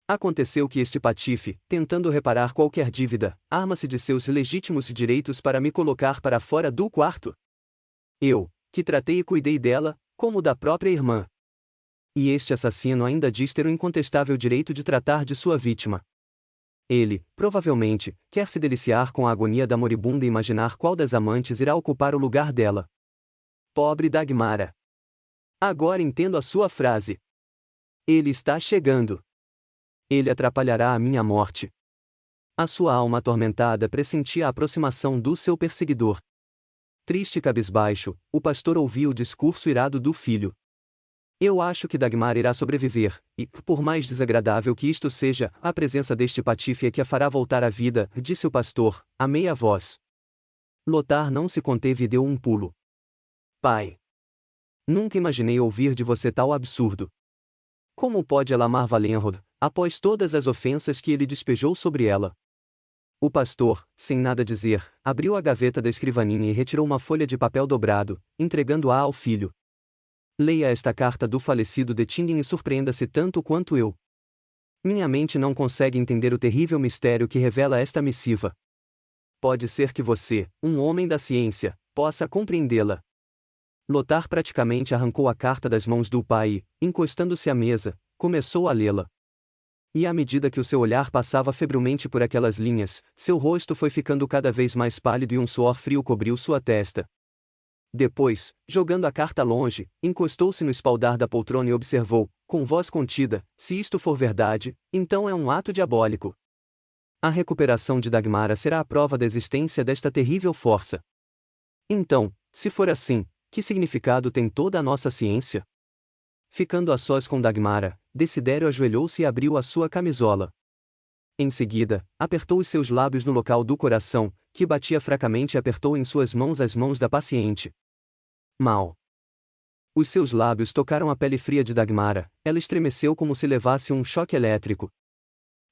Aconteceu que este patife, tentando reparar qualquer dívida, arma-se de seus legítimos direitos para me colocar para fora do quarto. Eu, que tratei e cuidei dela, como da própria irmã. E este assassino ainda diz ter o incontestável direito de tratar de sua vítima. Ele, provavelmente, quer se deliciar com a agonia da moribunda e imaginar qual das amantes irá ocupar o lugar dela. Pobre Dagmara. Agora entendo a sua frase. Ele está chegando. Ele atrapalhará a minha morte. A sua alma atormentada pressentia a aproximação do seu perseguidor. Triste e cabisbaixo, o pastor ouvia o discurso irado do filho. Eu acho que Dagmar irá sobreviver, e, por mais desagradável que isto seja, a presença deste patife é que a fará voltar à vida, disse o pastor, a meia voz. Lothar não se conteve e deu um pulo. Pai! Nunca imaginei ouvir de você tal absurdo. Como pode ela amar Valenrod, após todas as ofensas que ele despejou sobre ela? O pastor, sem nada dizer, abriu a gaveta da escrivaninha e retirou uma folha de papel dobrado, entregando-a ao filho. Leia esta carta do falecido Dettingen e surpreenda-se tanto quanto eu. Minha mente não consegue entender o terrível mistério que revela esta missiva. Pode ser que você, um homem da ciência, possa compreendê-la. Lothar praticamente arrancou a carta das mãos do pai e, encostando-se à mesa, começou a lê-la. E à medida que o seu olhar passava febrilmente por aquelas linhas, seu rosto foi ficando cada vez mais pálido e um suor frio cobriu sua testa. Depois, jogando a carta longe, encostou-se no espaldar da poltrona e observou, com voz contida, se isto for verdade, então é um ato diabólico. A recuperação de Dagmara será a prova da existência desta terrível força. Então, se for assim, que significado tem toda a nossa ciência? Ficando a sós com Dagmara, Desidério ajoelhou-se e abriu a sua camisola. Em seguida, apertou os seus lábios no local do coração, que batia fracamente e apertou em suas mãos as mãos da paciente. Mal. Os seus lábios tocaram a pele fria de Dagmara, ela estremeceu como se levasse um choque elétrico.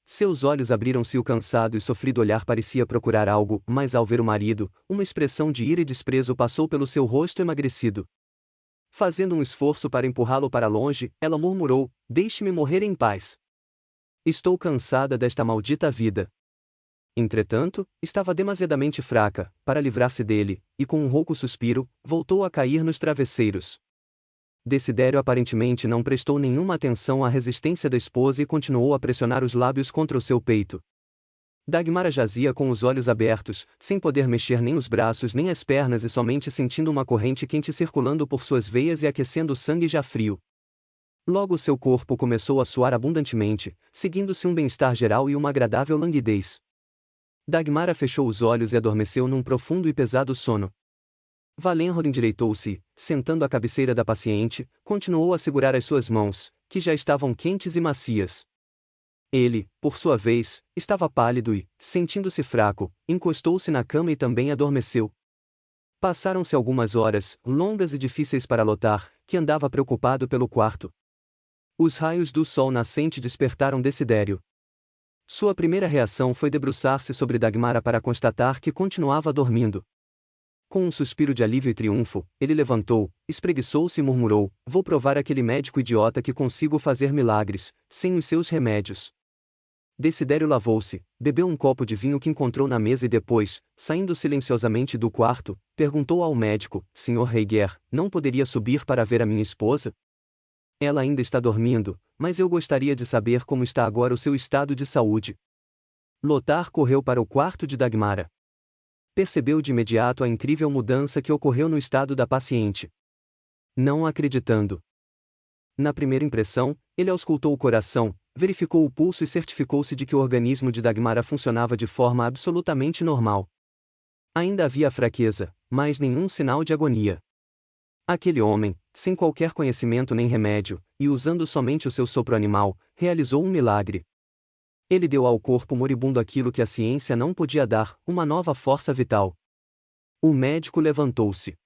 Seus olhos abriram-se e o cansado e sofrido olhar parecia procurar algo, mas ao ver o marido, uma expressão de ira e desprezo passou pelo seu rosto emagrecido. Fazendo um esforço para empurrá-lo para longe, ela murmurou, deixe-me morrer em paz. Estou cansada desta maldita vida. Entretanto, estava demasiadamente fraca, para livrar-se dele, e com um rouco suspiro, voltou a cair nos travesseiros. Desidério aparentemente não prestou nenhuma atenção à resistência da esposa e continuou a pressionar os lábios contra o seu peito. Dagmara jazia com os olhos abertos, sem poder mexer nem os braços nem as pernas e somente sentindo uma corrente quente circulando por suas veias e aquecendo o sangue já frio. Logo seu corpo começou a suar abundantemente, seguindo-se um bem-estar geral e uma agradável languidez. Dagmara fechou os olhos e adormeceu num profundo e pesado sono. Valenrod endireitou-se, sentando à cabeceira da paciente, continuou a segurar as suas mãos, que já estavam quentes e macias. Ele, por sua vez, estava pálido e, sentindo-se fraco, encostou-se na cama e também adormeceu. Passaram-se algumas horas, longas e difíceis para Lothar, que andava preocupado pelo quarto. Os raios do sol nascente despertaram Desidério. Sua primeira reação foi debruçar-se sobre Dagmara para constatar que continuava dormindo. Com um suspiro de alívio e triunfo, ele levantou, espreguiçou-se e murmurou, vou provar àquele médico idiota que consigo fazer milagres, sem os seus remédios. Desidério lavou-se, bebeu um copo de vinho que encontrou na mesa e depois, saindo silenciosamente do quarto, perguntou ao médico, Sr. Heiger, não poderia subir para ver a minha esposa? Ela ainda está dormindo, mas eu gostaria de saber como está agora o seu estado de saúde. Lothar correu para o quarto de Dagmara. Percebeu de imediato a incrível mudança que ocorreu no estado da paciente. Não acreditando. Na primeira impressão, ele auscultou o coração, verificou o pulso e certificou-se de que o organismo de Dagmara funcionava de forma absolutamente normal. Ainda havia fraqueza, mas nenhum sinal de agonia. Aquele homem, sem qualquer conhecimento nem remédio, e usando somente o seu sopro animal, realizou um milagre. Ele deu ao corpo moribundo aquilo que a ciência não podia dar, uma nova força vital. O médico levantou-se.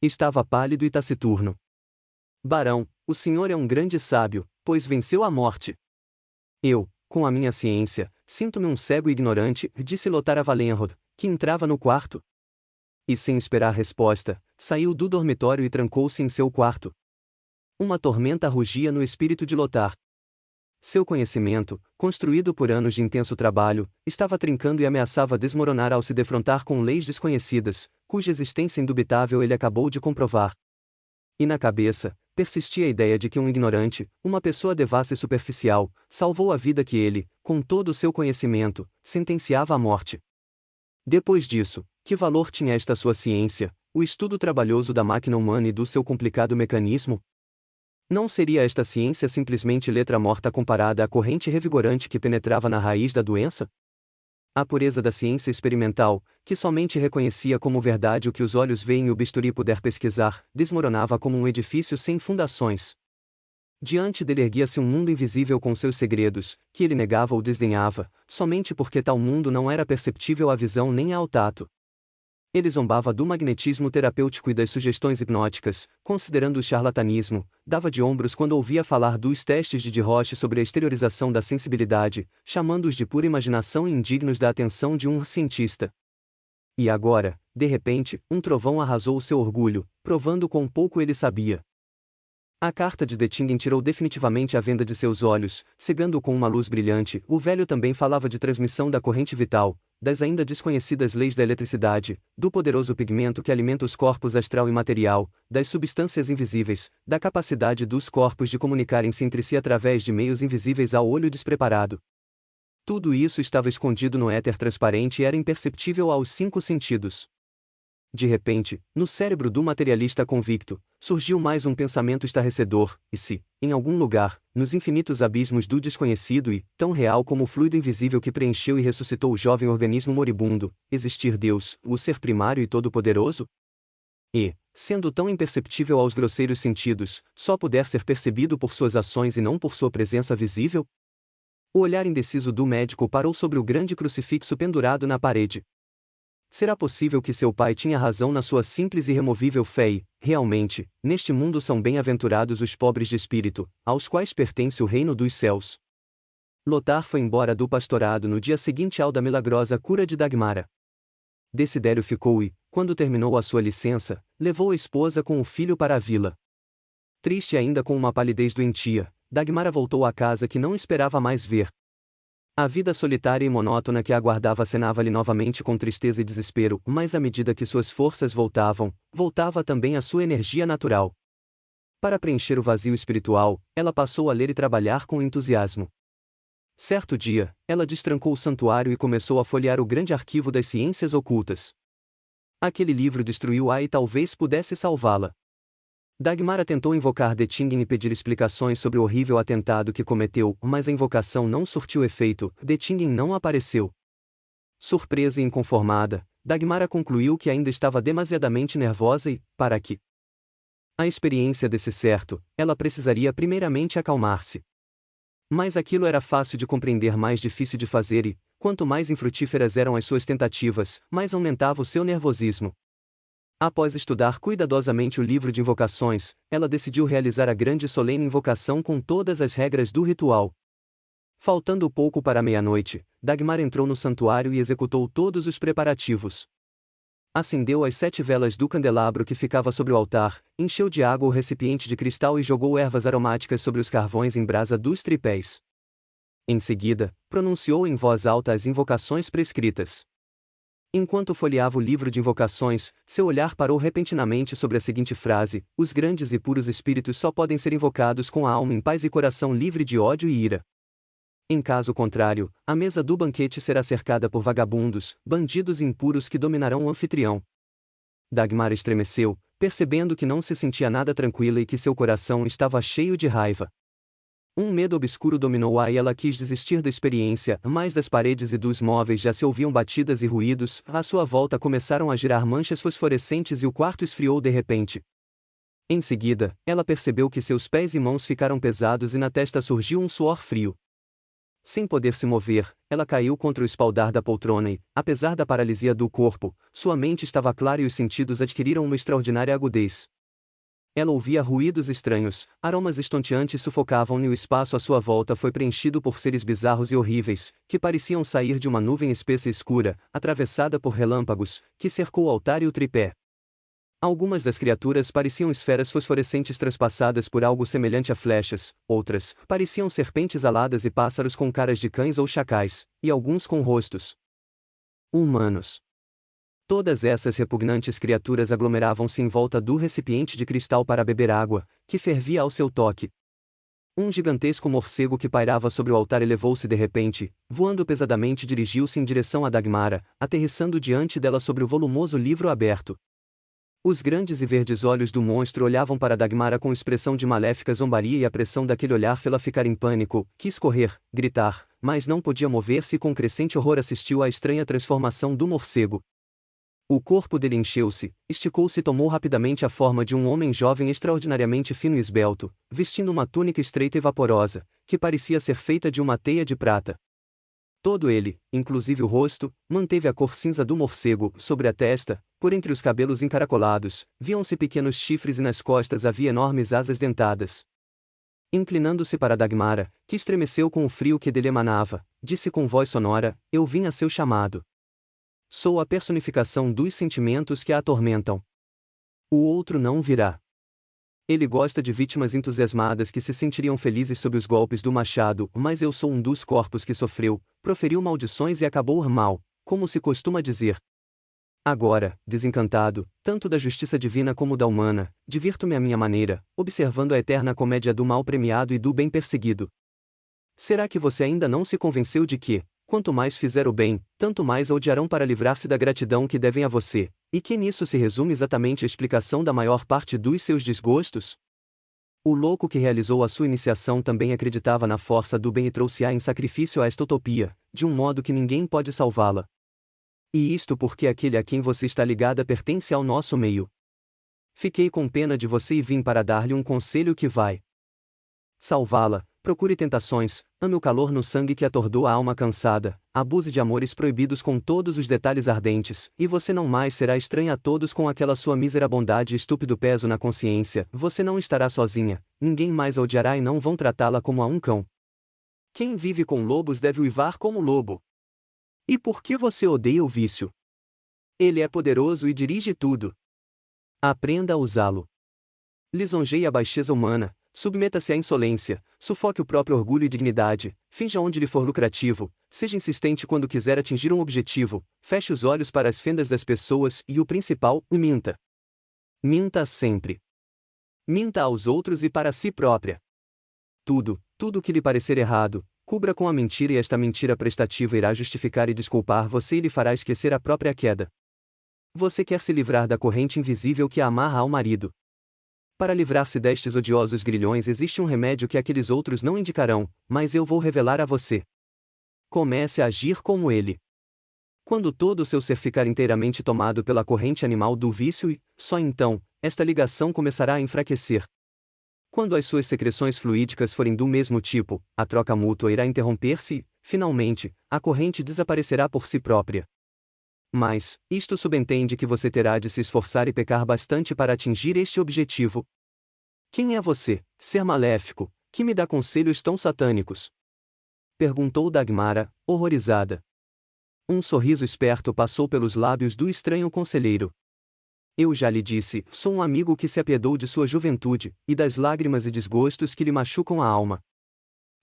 Estava pálido e taciturno. Barão, o senhor é um grande sábio, pois venceu a morte. Eu, com a minha ciência, sinto-me um cego e ignorante, disse Lothar a Valenrod, que entrava no quarto. E sem esperar resposta, saiu do dormitório e trancou-se em seu quarto. Uma tormenta rugia no espírito de Lothar. Seu conhecimento, construído por anos de intenso trabalho, estava trincando e ameaçava desmoronar ao se defrontar com leis desconhecidas, cuja existência indubitável ele acabou de comprovar. E na cabeça, persistia a ideia de que um ignorante, uma pessoa devassa e superficial, salvou a vida que ele, com todo o seu conhecimento, sentenciava à morte. Depois disso, que valor tinha esta sua ciência, o estudo trabalhoso da máquina humana e do seu complicado mecanismo? Não seria esta ciência simplesmente letra morta comparada à corrente revigorante que penetrava na raiz da doença? A pureza da ciência experimental, que somente reconhecia como verdade o que os olhos veem e o bisturi puder pesquisar, desmoronava como um edifício sem fundações. Diante dele erguia-se um mundo invisível com seus segredos, que ele negava ou desdenhava, somente porque tal mundo não era perceptível à visão nem ao tato. Ele zombava do magnetismo terapêutico e das sugestões hipnóticas, considerando o charlatanismo, dava de ombros quando ouvia falar dos testes de Roche sobre a exteriorização da sensibilidade, chamando-os de pura imaginação e indignos da atenção de um cientista. E agora, de repente, um trovão arrasou o seu orgulho, provando quão pouco ele sabia. A carta de Dettingen tirou definitivamente a venda de seus olhos, cegando-o com uma luz brilhante. O velho também falava de transmissão da corrente vital, das ainda desconhecidas leis da eletricidade, do poderoso pigmento que alimenta os corpos astral e material, das substâncias invisíveis, da capacidade dos corpos de comunicarem-se entre si através de meios invisíveis ao olho despreparado. Tudo isso estava escondido no éter transparente e era imperceptível aos 5 sentidos. De repente, no cérebro do materialista convicto, surgiu mais um pensamento estarrecedor, e se, em algum lugar, nos infinitos abismos do desconhecido e, tão real como o fluido invisível que preencheu e ressuscitou o jovem organismo moribundo, existir Deus, o ser primário e todo-poderoso? E, sendo tão imperceptível aos grosseiros sentidos, só puder ser percebido por suas ações e não por sua presença visível? O olhar indeciso do médico parou sobre o grande crucifixo pendurado na parede. Será possível que seu pai tinha razão na sua simples e removível fé e, realmente, neste mundo são bem-aventurados os pobres de espírito, aos quais pertence o reino dos céus? Lothar foi embora do pastorado no dia seguinte ao da milagrosa cura de Dagmara. Desidério ficou e, quando terminou a sua licença, levou a esposa com o filho para a vila. Triste ainda com uma palidez doentia, Dagmara voltou à casa que não esperava mais ver. A vida solitária e monótona que a aguardava acenava-lhe novamente com tristeza e desespero, mas à medida que suas forças voltavam, voltava também a sua energia natural. Para preencher o vazio espiritual, ela passou a ler e trabalhar com entusiasmo. Certo dia, ela destrancou o santuário e começou a folhear o grande arquivo das ciências ocultas. Aquele livro destruiu-a e talvez pudesse salvá-la. Dagmara tentou invocar Dettingen e pedir explicações sobre o horrível atentado que cometeu, mas a invocação não surtiu efeito, Dettingen não apareceu. Surpresa e inconformada, Dagmara concluiu que ainda estava demasiadamente nervosa e, para que a experiência desse certo, ela precisaria primeiramente acalmar-se. Mas aquilo era fácil de compreender, mais difícil de fazer e, quanto mais infrutíferas eram as suas tentativas, mais aumentava o seu nervosismo. Após estudar cuidadosamente o livro de invocações, ela decidiu realizar a grande e solene invocação com todas as regras do ritual. Faltando pouco para meia-noite, Dagmar entrou no santuário e executou todos os preparativos. Acendeu as 7 velas do candelabro que ficava sobre o altar, encheu de água o recipiente de cristal e jogou ervas aromáticas sobre os carvões em brasa dos tripés. Em seguida, pronunciou em voz alta as invocações prescritas. Enquanto folheava o livro de invocações, seu olhar parou repentinamente sobre a seguinte frase: os grandes e puros espíritos só podem ser invocados com a alma em paz e coração livre de ódio e ira. Em caso contrário, a mesa do banquete será cercada por vagabundos, bandidos impuros que dominarão o anfitrião. Dagmar estremeceu, percebendo que não se sentia nada tranquila e que seu coração estava cheio de raiva. Um medo obscuro dominou-a e ela quis desistir da experiência, mas das paredes e dos móveis já se ouviam batidas e ruídos, à sua volta começaram a girar manchas fosforescentes e o quarto esfriou de repente. Em seguida, ela percebeu que seus pés e mãos ficaram pesados e na testa surgiu um suor frio. Sem poder se mover, ela caiu contra o espaldar da poltrona e, apesar da paralisia do corpo, sua mente estava clara e os sentidos adquiriram uma extraordinária agudez. Ela ouvia ruídos estranhos, aromas estonteantes sufocavam-no e o espaço à sua volta foi preenchido por seres bizarros e horríveis, que pareciam sair de uma nuvem espessa e escura, atravessada por relâmpagos, que cercou o altar e o tripé. Algumas das criaturas pareciam esferas fosforescentes transpassadas por algo semelhante a flechas, outras pareciam serpentes aladas e pássaros com caras de cães ou chacais, e alguns com rostos humanos. Todas essas repugnantes criaturas aglomeravam-se em volta do recipiente de cristal para beber água, que fervia ao seu toque. Um gigantesco morcego que pairava sobre o altar elevou-se de repente, voando pesadamente dirigiu-se em direção a Dagmara, aterrissando diante dela sobre o volumoso livro aberto. Os grandes e verdes olhos do monstro olhavam para Dagmara com expressão de maléfica zombaria e a pressão daquele olhar fê-la ficar em pânico, quis correr, gritar, mas não podia mover-se e com crescente horror assistiu à estranha transformação do morcego. O corpo dele encheu-se, esticou-se e tomou rapidamente a forma de um homem jovem extraordinariamente fino e esbelto, vestindo uma túnica estreita e vaporosa, que parecia ser feita de uma teia de prata. Todo ele, inclusive o rosto, manteve a cor cinza do morcego. Sobre a testa, por entre os cabelos encaracolados, viam-se pequenos chifres e nas costas havia enormes asas dentadas. Inclinando-se para Dagmara, que estremeceu com o frio que dele emanava, disse com voz sonora: "Eu vim a seu chamado. Sou a personificação dos sentimentos que a atormentam. O outro não virá. Ele gosta de vítimas entusiasmadas que se sentiriam felizes sob os golpes do machado, mas eu sou um dos corpos que sofreu, proferiu maldições e acabou mal, como se costuma dizer. Agora, desencantado, tanto da justiça divina como da humana, divirto-me à minha maneira, observando a eterna comédia do mal premiado e do bem perseguido. Será que você ainda não se convenceu de que, quanto mais fizer o bem, tanto mais a odiarão para livrar-se da gratidão que devem a você, e que nisso se resume exatamente a explicação da maior parte dos seus desgostos? O louco que realizou a sua iniciação também acreditava na força do bem e trouxe-a em sacrifício a esta utopia, de um modo que ninguém pode salvá-la. E isto porque aquele a quem você está ligada pertence ao nosso meio. Fiquei com pena de você e vim para dar-lhe um conselho que vai salvá-la. Procure tentações, ame o calor no sangue que atordoa a alma cansada, abuse de amores proibidos com todos os detalhes ardentes, e você não mais será estranha a todos com aquela sua mísera bondade e estúpido peso na consciência. Você não estará sozinha, ninguém mais a odiará e não vão tratá-la como a um cão. Quem vive com lobos deve uivar como lobo. E por que você odeia o vício? Ele é poderoso e dirige tudo. Aprenda a usá-lo. Lisonjeie a baixeza humana. Submeta-se à insolência, sufoque o próprio orgulho e dignidade, finja onde lhe for lucrativo, seja insistente quando quiser atingir um objetivo, feche os olhos para as fendas das pessoas e o principal, minta. Minta sempre. Minta aos outros e para si própria. Tudo que lhe parecer errado, cubra com a mentira e esta mentira prestativa irá justificar e desculpar você e lhe fará esquecer a própria queda. Você quer se livrar da corrente invisível que a amarra ao marido. Para livrar-se destes odiosos grilhões existe um remédio que aqueles outros não indicarão, mas eu vou revelar a você. Comece a agir como ele. Quando todo o seu ser ficar inteiramente tomado pela corrente animal do vício e, só então, esta ligação começará a enfraquecer. Quando as suas secreções fluídicas forem do mesmo tipo, a troca mútua irá interromper-se e, finalmente, a corrente desaparecerá por si própria. Mas, isto subentende que você terá de se esforçar e pecar bastante para atingir este objetivo. Quem é você, ser maléfico, que me dá conselhos tão satânicos? Perguntou Dagmara, horrorizada. Um sorriso esperto passou pelos lábios do estranho conselheiro. Eu já lhe disse, sou um amigo que se apiedou de sua juventude, e das lágrimas e desgostos que lhe machucam a alma.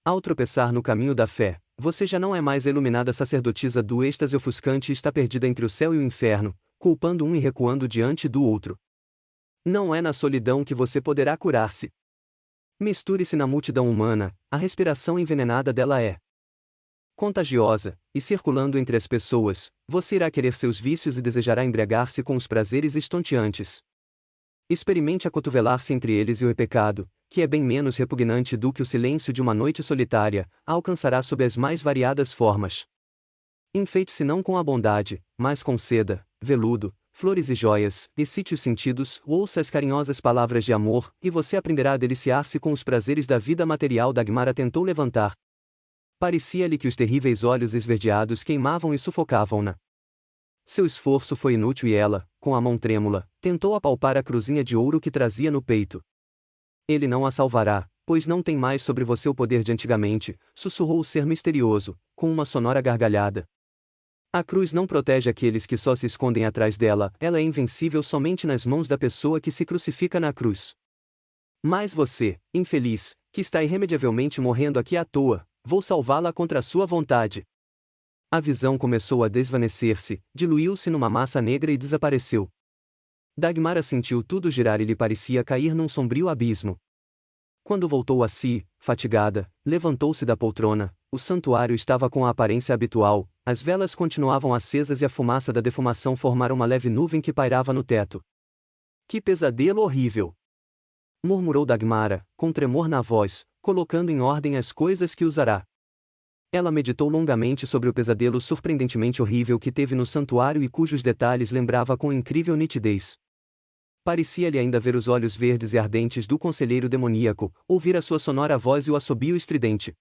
Ao tropeçar no caminho da fé, você já não é mais a iluminada sacerdotisa do êxtase ofuscante e está perdida entre o céu e o inferno, culpando um e recuando diante do outro. Não é na solidão que você poderá curar-se. Misture-se na multidão humana, a respiração envenenada dela é contagiosa, e circulando entre as pessoas, você irá querer seus vícios e desejará embriagar-se com os prazeres estonteantes. Experimente acotovelar-se entre eles e o pecado, que é bem menos repugnante do que o silêncio de uma noite solitária, a alcançará sob as mais variadas formas. Enfeite-se não com a bondade, mas com seda, veludo, flores e joias, excite os sentidos, ouça as carinhosas palavras de amor, e você aprenderá a deliciar-se com os prazeres da vida material. Dagmara tentou levantar. Parecia-lhe que os terríveis olhos esverdeados queimavam e sufocavam-na. Seu esforço foi inútil e ela, com a mão trêmula, tentou apalpar a cruzinha de ouro que trazia no peito. Ele não a salvará, pois não tem mais sobre você o poder de antigamente, sussurrou o ser misterioso, com uma sonora gargalhada. A cruz não protege aqueles que só se escondem atrás dela, ela é invencível somente nas mãos da pessoa que se crucifica na cruz. Mas você, infeliz, que está irremediavelmente morrendo aqui à toa, vou salvá-la contra a sua vontade. A visão começou a desvanecer-se, diluiu-se numa massa negra e desapareceu. Dagmara sentiu tudo girar e lhe parecia cair num sombrio abismo. Quando voltou a si, fatigada, levantou-se da poltrona. O santuário estava com a aparência habitual, as velas continuavam acesas e a fumaça da defumação formara uma leve nuvem que pairava no teto. Que pesadelo horrível! Murmurou Dagmara, com tremor na voz, colocando em ordem as coisas que usará. Ela meditou longamente sobre o pesadelo surpreendentemente horrível que teve no santuário e cujos detalhes lembrava com incrível nitidez. Parecia-lhe ainda ver os olhos verdes e ardentes do conselheiro demoníaco, ouvir a sua sonora voz e o assobio estridente.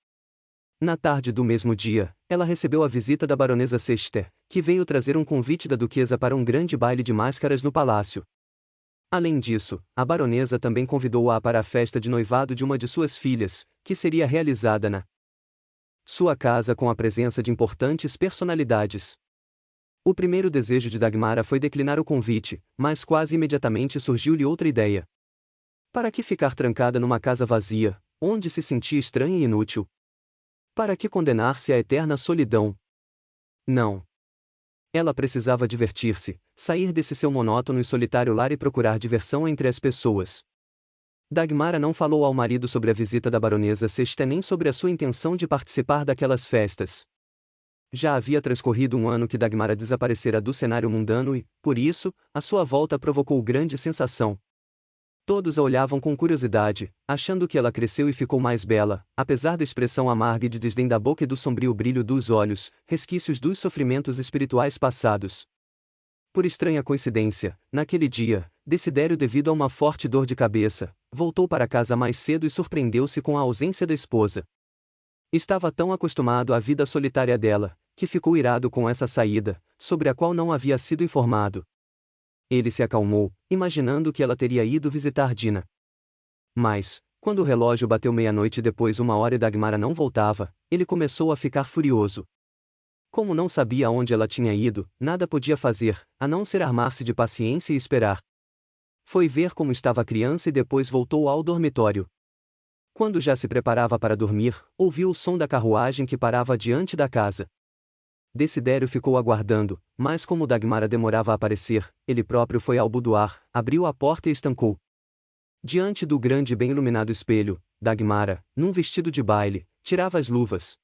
Na tarde do mesmo dia, ela recebeu a visita da baronesa Sester, que veio trazer um convite da duquesa para um grande baile de máscaras no palácio. Além disso, a baronesa também convidou-a para a festa de noivado de uma de suas filhas, que seria realizada na sua casa com a presença de importantes personalidades. O primeiro desejo de Dagmara foi declinar o convite, mas quase imediatamente surgiu-lhe outra ideia. Para que ficar trancada numa casa vazia, onde se sentia estranha e inútil? Para que condenar-se à eterna solidão? Não. Ela precisava divertir-se, sair desse seu monótono e solitário lar e procurar diversão entre as pessoas. Dagmara não falou ao marido sobre a visita da baronesa Sester nem sobre a sua intenção de participar daquelas festas. Já havia transcorrido um ano que Dagmara desaparecera do cenário mundano e, por isso, a sua volta provocou grande sensação. Todos a olhavam com curiosidade, achando que ela cresceu e ficou mais bela, apesar da expressão amarga e de desdém da boca e do sombrio brilho dos olhos, resquícios dos sofrimentos espirituais passados. Por estranha coincidência, naquele dia, Desidério, devido a uma forte dor de cabeça, voltou para casa mais cedo e surpreendeu-se com a ausência da esposa. Estava tão acostumado à vida solitária dela, que ficou irado com essa saída, sobre a qual não havia sido informado. Ele se acalmou, imaginando que ela teria ido visitar Dina. Mas, quando o relógio bateu meia-noite e depois 1 hora e Dagmara não voltava, ele começou a ficar furioso. Como não sabia aonde ela tinha ido, nada podia fazer, a não ser armar-se de paciência e esperar. Foi ver como estava a criança e depois voltou ao dormitório. Quando já se preparava para dormir, ouviu o som da carruagem que parava diante da casa. Desidério ficou aguardando, mas como Dagmara demorava a aparecer, ele próprio foi ao boudoir, abriu a porta e estancou. Diante do grande e bem iluminado espelho, Dagmara, num vestido de baile, tirava as luvas.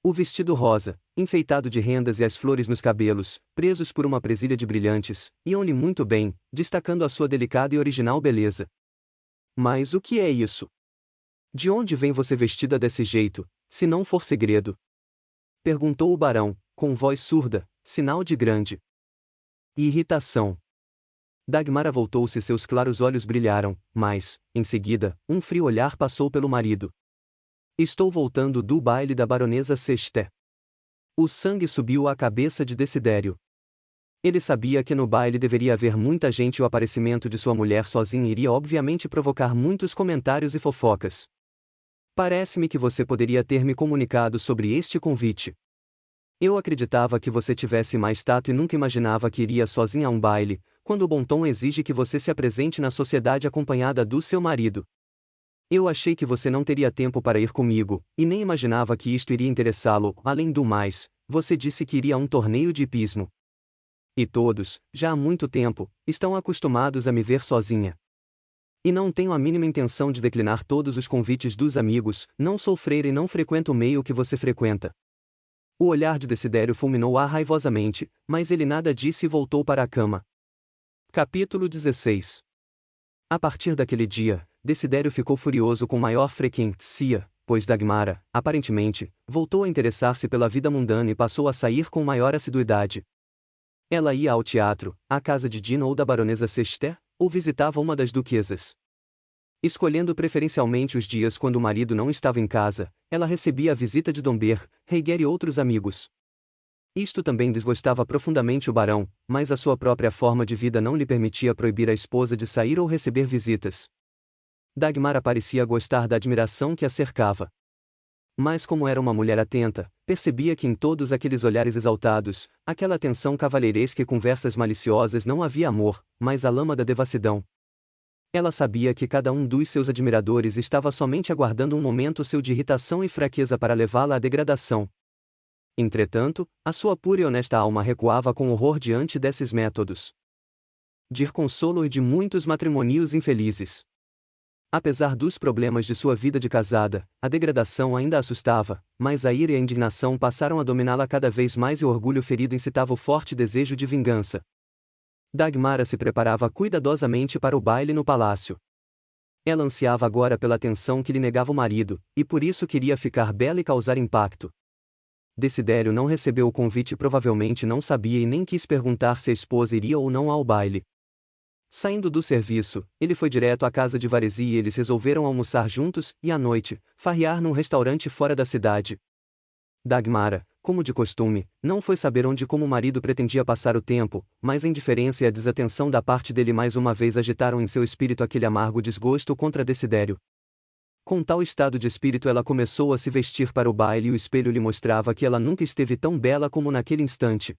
O vestido rosa, enfeitado de rendas e as flores nos cabelos, presos por uma presilha de brilhantes, iam-lhe muito bem, destacando a sua delicada e original beleza. Mas o que é isso? De onde vem você vestida desse jeito, se não for segredo? Perguntou o barão, com voz surda, sinal de grande irritação. Dagmara voltou-se e seus claros olhos brilharam, mas, em seguida, um frio olhar passou pelo marido. Estou voltando do baile da baronesa Sester. O sangue subiu à cabeça de Desidério. Ele sabia que no baile deveria haver muita gente e o aparecimento de sua mulher sozinha iria obviamente provocar muitos comentários e fofocas. Parece-me que você poderia ter me comunicado sobre este convite. Eu acreditava que você tivesse mais tato e nunca imaginava que iria sozinha a um baile, quando o bom tom exige que você se apresente na sociedade acompanhada do seu marido. Eu achei que você não teria tempo para ir comigo, e nem imaginava que isto iria interessá-lo. Além do mais, você disse que iria a um torneio de hipismo. E todos, já há muito tempo, estão acostumados a me ver sozinha. E não tenho a mínima intenção de declinar todos os convites dos amigos, não sou freira e não frequento o meio que você frequenta. O olhar de Desidério fulminou-a raivosamente, mas ele nada disse e voltou para a cama. Capítulo 16. A partir daquele dia, Desidério ficou furioso com maior frequência, pois Dagmara, aparentemente, voltou a interessar-se pela vida mundana e passou a sair com maior assiduidade. Ela ia ao teatro, à casa de Dina ou da baronesa Sester, ou visitava uma das duquesas. Escolhendo preferencialmente os dias quando o marido não estava em casa, ela recebia a visita de Domber, Reiger e outros amigos. Isto também desgostava profundamente o barão, mas a sua própria forma de vida não lhe permitia proibir a esposa de sair ou receber visitas. Dagmara parecia gostar da admiração que a cercava. Mas como era uma mulher atenta, percebia que em todos aqueles olhares exaltados, aquela atenção cavalheiresca e conversas maliciosas não havia amor, mas a lama da devassidão. Ela sabia que cada um dos seus admiradores estava somente aguardando um momento seu de irritação e fraqueza para levá-la à degradação. Entretanto, a sua pura e honesta alma recuava com horror diante desses métodos de consolo e de muitos matrimônios infelizes. Apesar dos problemas de sua vida de casada, a degradação ainda a assustava, mas a ira e a indignação passaram a dominá-la cada vez mais e o orgulho ferido incitava o forte desejo de vingança. Dagmara se preparava cuidadosamente para o baile no palácio. Ela ansiava agora pela atenção que lhe negava o marido, e por isso queria ficar bela e causar impacto. Desidério não recebeu o convite e provavelmente não sabia e nem quis perguntar se a esposa iria ou não ao baile. Saindo do serviço, ele foi direto à casa de Varesi e eles resolveram almoçar juntos e, à noite, farrear num restaurante fora da cidade. Dagmara, como de costume, não foi saber onde como o marido pretendia passar o tempo, mas a indiferença e a desatenção da parte dele mais uma vez agitaram em seu espírito aquele amargo desgosto contra Desidério. Com tal estado de espírito ela começou a se vestir para o baile e o espelho lhe mostrava que ela nunca esteve tão bela como naquele instante.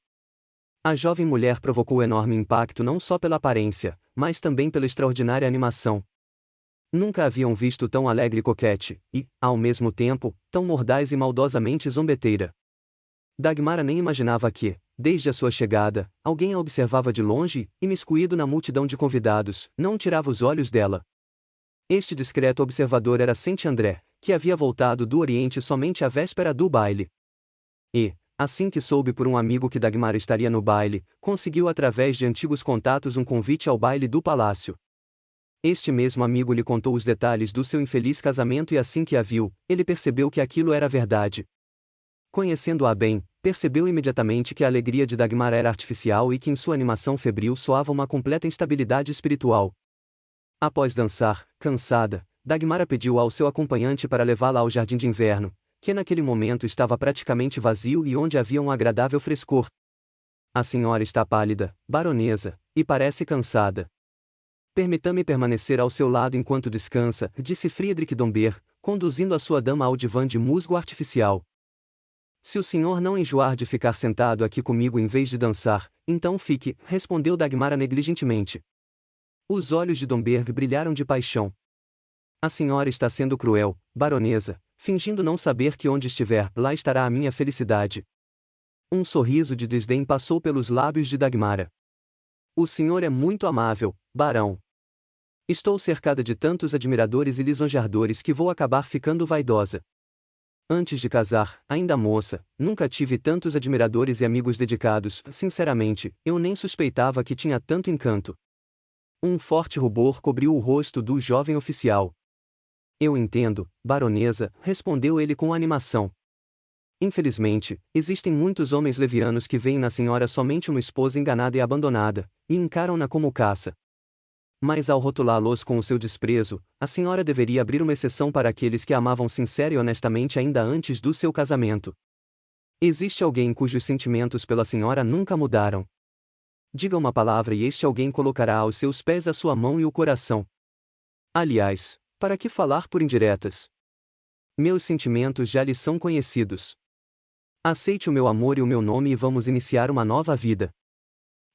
A jovem mulher provocou enorme impacto não só pela aparência, mas também pela extraordinária animação. Nunca haviam visto tão alegre e coquete, e, ao mesmo tempo, tão mordaz e maldosamente zombeteira. Dagmara nem imaginava que, desde a sua chegada, alguém a observava de longe, imiscuído na multidão de convidados, não tirava os olhos dela. Este discreto observador era Saint André, que havia voltado do Oriente somente à véspera do baile. E, assim que soube por um amigo que Dagmara estaria no baile, conseguiu através de antigos contatos um convite ao baile do palácio. Este mesmo amigo lhe contou os detalhes do seu infeliz casamento e assim que a viu, ele percebeu que aquilo era verdade. Conhecendo-a bem, percebeu imediatamente que a alegria de Dagmara era artificial e que em sua animação febril soava uma completa instabilidade espiritual. Após dançar, cansada, Dagmara pediu ao seu acompanhante para levá-la ao jardim de inverno, que naquele momento estava praticamente vazio e onde havia um agradável frescor. A senhora está pálida, baronesa, e parece cansada. Permita-me permanecer ao seu lado enquanto descansa, disse Friedrich Domberg, conduzindo a sua dama ao divã de musgo artificial. Se o senhor não enjoar de ficar sentado aqui comigo em vez de dançar, então fique, respondeu Dagmara negligentemente. Os olhos de Domberg brilharam de paixão. A senhora está sendo cruel, baronesa, fingindo não saber que onde estiver, lá estará a minha felicidade. Um sorriso de desdém passou pelos lábios de Dagmara. O senhor é muito amável, barão. Estou cercada de tantos admiradores e lisonjeadores que vou acabar ficando vaidosa. Antes de casar, ainda moça, nunca tive tantos admiradores e amigos dedicados, sinceramente, eu nem suspeitava que tinha tanto encanto. Um forte rubor cobriu o rosto do jovem oficial. Eu entendo, baronesa, respondeu ele com animação. Infelizmente, existem muitos homens levianos que veem na senhora somente uma esposa enganada e abandonada, e encaram-na como caça. Mas ao rotulá-los com o seu desprezo, a senhora deveria abrir uma exceção para aqueles que a amavam sincera e honestamente ainda antes do seu casamento. Existe alguém cujos sentimentos pela senhora nunca mudaram. Diga uma palavra e este alguém colocará aos seus pés a sua mão e o coração. Aliás, para que falar por indiretas? Meus sentimentos já lhe são conhecidos. Aceite o meu amor e o meu nome e vamos iniciar uma nova vida.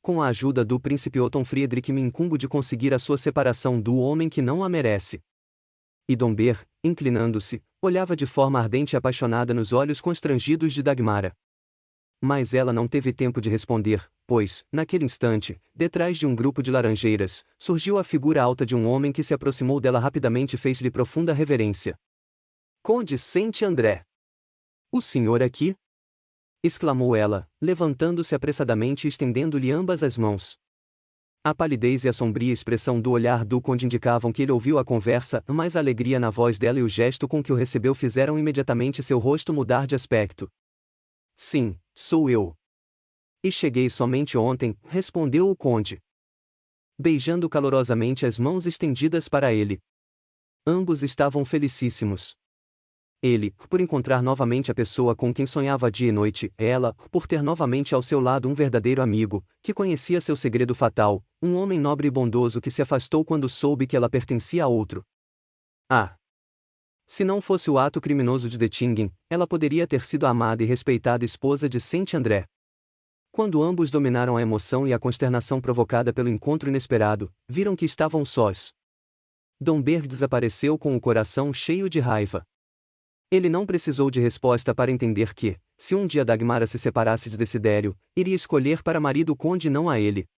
Com a ajuda do príncipe Otton Friedrich me incumbo de conseguir a sua separação do homem que não a merece. E Domberg, inclinando-se, olhava de forma ardente e apaixonada nos olhos constrangidos de Dagmara. Mas ela não teve tempo de responder, pois, naquele instante, detrás de um grupo de laranjeiras, surgiu a figura alta de um homem que se aproximou dela rapidamente e fez-lhe profunda reverência. Conde Saint André! O senhor aqui? Exclamou ela, levantando-se apressadamente e estendendo-lhe ambas as mãos. A palidez e a sombria expressão do olhar do conde indicavam que ele ouviu a conversa, mas a alegria na voz dela e o gesto com que o recebeu fizeram imediatamente seu rosto mudar de aspecto. Sim, sou eu. E cheguei somente ontem, respondeu o conde, beijando calorosamente as mãos estendidas para ele. Ambos estavam felicíssimos. Ele, por encontrar novamente a pessoa com quem sonhava dia e noite, ela, por ter novamente ao seu lado um verdadeiro amigo, que conhecia seu segredo fatal, um homem nobre e bondoso que se afastou quando soube que ela pertencia a outro. Ah! Se não fosse o ato criminoso de Dettingen, ela poderia ter sido a amada e respeitada esposa de Saint-André. Quando ambos dominaram a emoção e a consternação provocada pelo encontro inesperado, viram que estavam sós. Domberg desapareceu com o coração cheio de raiva. Ele não precisou de resposta para entender que, se um dia Dagmara se separasse de Desidério, iria escolher para marido o conde e não a ele.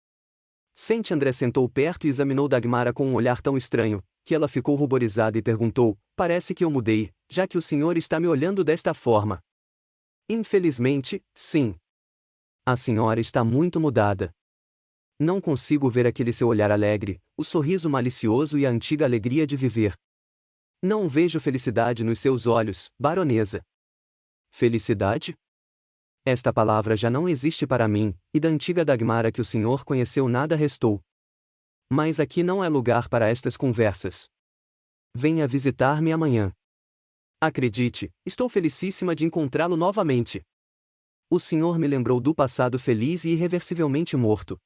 Saint-André sentou perto e examinou Dagmara com um olhar tão estranho, que ela ficou ruborizada e perguntou: "Parece que eu mudei, já que o senhor está me olhando desta forma." "Infelizmente, sim. A senhora está muito mudada. Não consigo ver aquele seu olhar alegre, o sorriso malicioso e a antiga alegria de viver. Não vejo felicidade nos seus olhos, baronesa." "Felicidade? Esta palavra já não existe para mim, e da antiga Dagmara que o senhor conheceu nada restou. Mas aqui não é lugar para estas conversas. Venha visitar-me amanhã. Acredite, estou felicíssima de encontrá-lo novamente. O senhor me lembrou do passado feliz e irreversivelmente morto."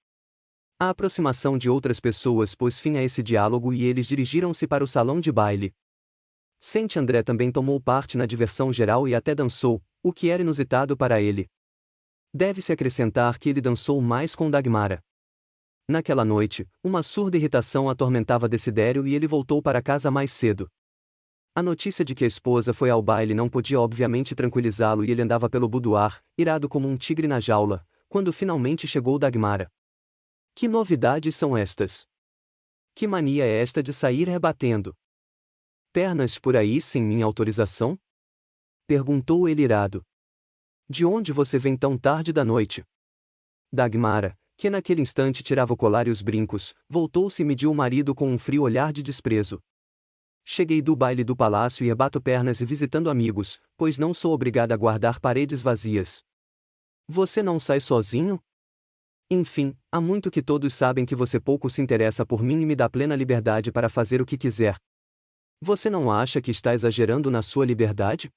A aproximação de outras pessoas pôs fim a esse diálogo e eles dirigiram-se para o salão de baile. Saint-André também tomou parte na diversão geral e até dançou, o que era inusitado para ele. Deve-se acrescentar que ele dançou mais com Dagmara. Naquela noite, uma surda irritação atormentava Desidério e ele voltou para casa mais cedo. A notícia de que a esposa foi ao baile não podia obviamente tranquilizá-lo e ele andava pelo boudoir, irado como um tigre na jaula, quando finalmente chegou Dagmara. Que novidades são estas? Que mania é esta de sair rebatendo pernas por aí sem minha autorização? Perguntou ele irado. De onde você vem tão tarde da noite? Dagmara, que naquele instante tirava o colar e os brincos, voltou-se e mediu o marido com um frio olhar de desprezo. Cheguei do baile do palácio e rebato pernas e visitando amigos, pois não sou obrigada a guardar paredes vazias. Você não sai sozinho? Enfim, há muito que todos sabem que você pouco se interessa por mim e me dá plena liberdade para fazer o que quiser. Você não acha que está exagerando na sua liberdade?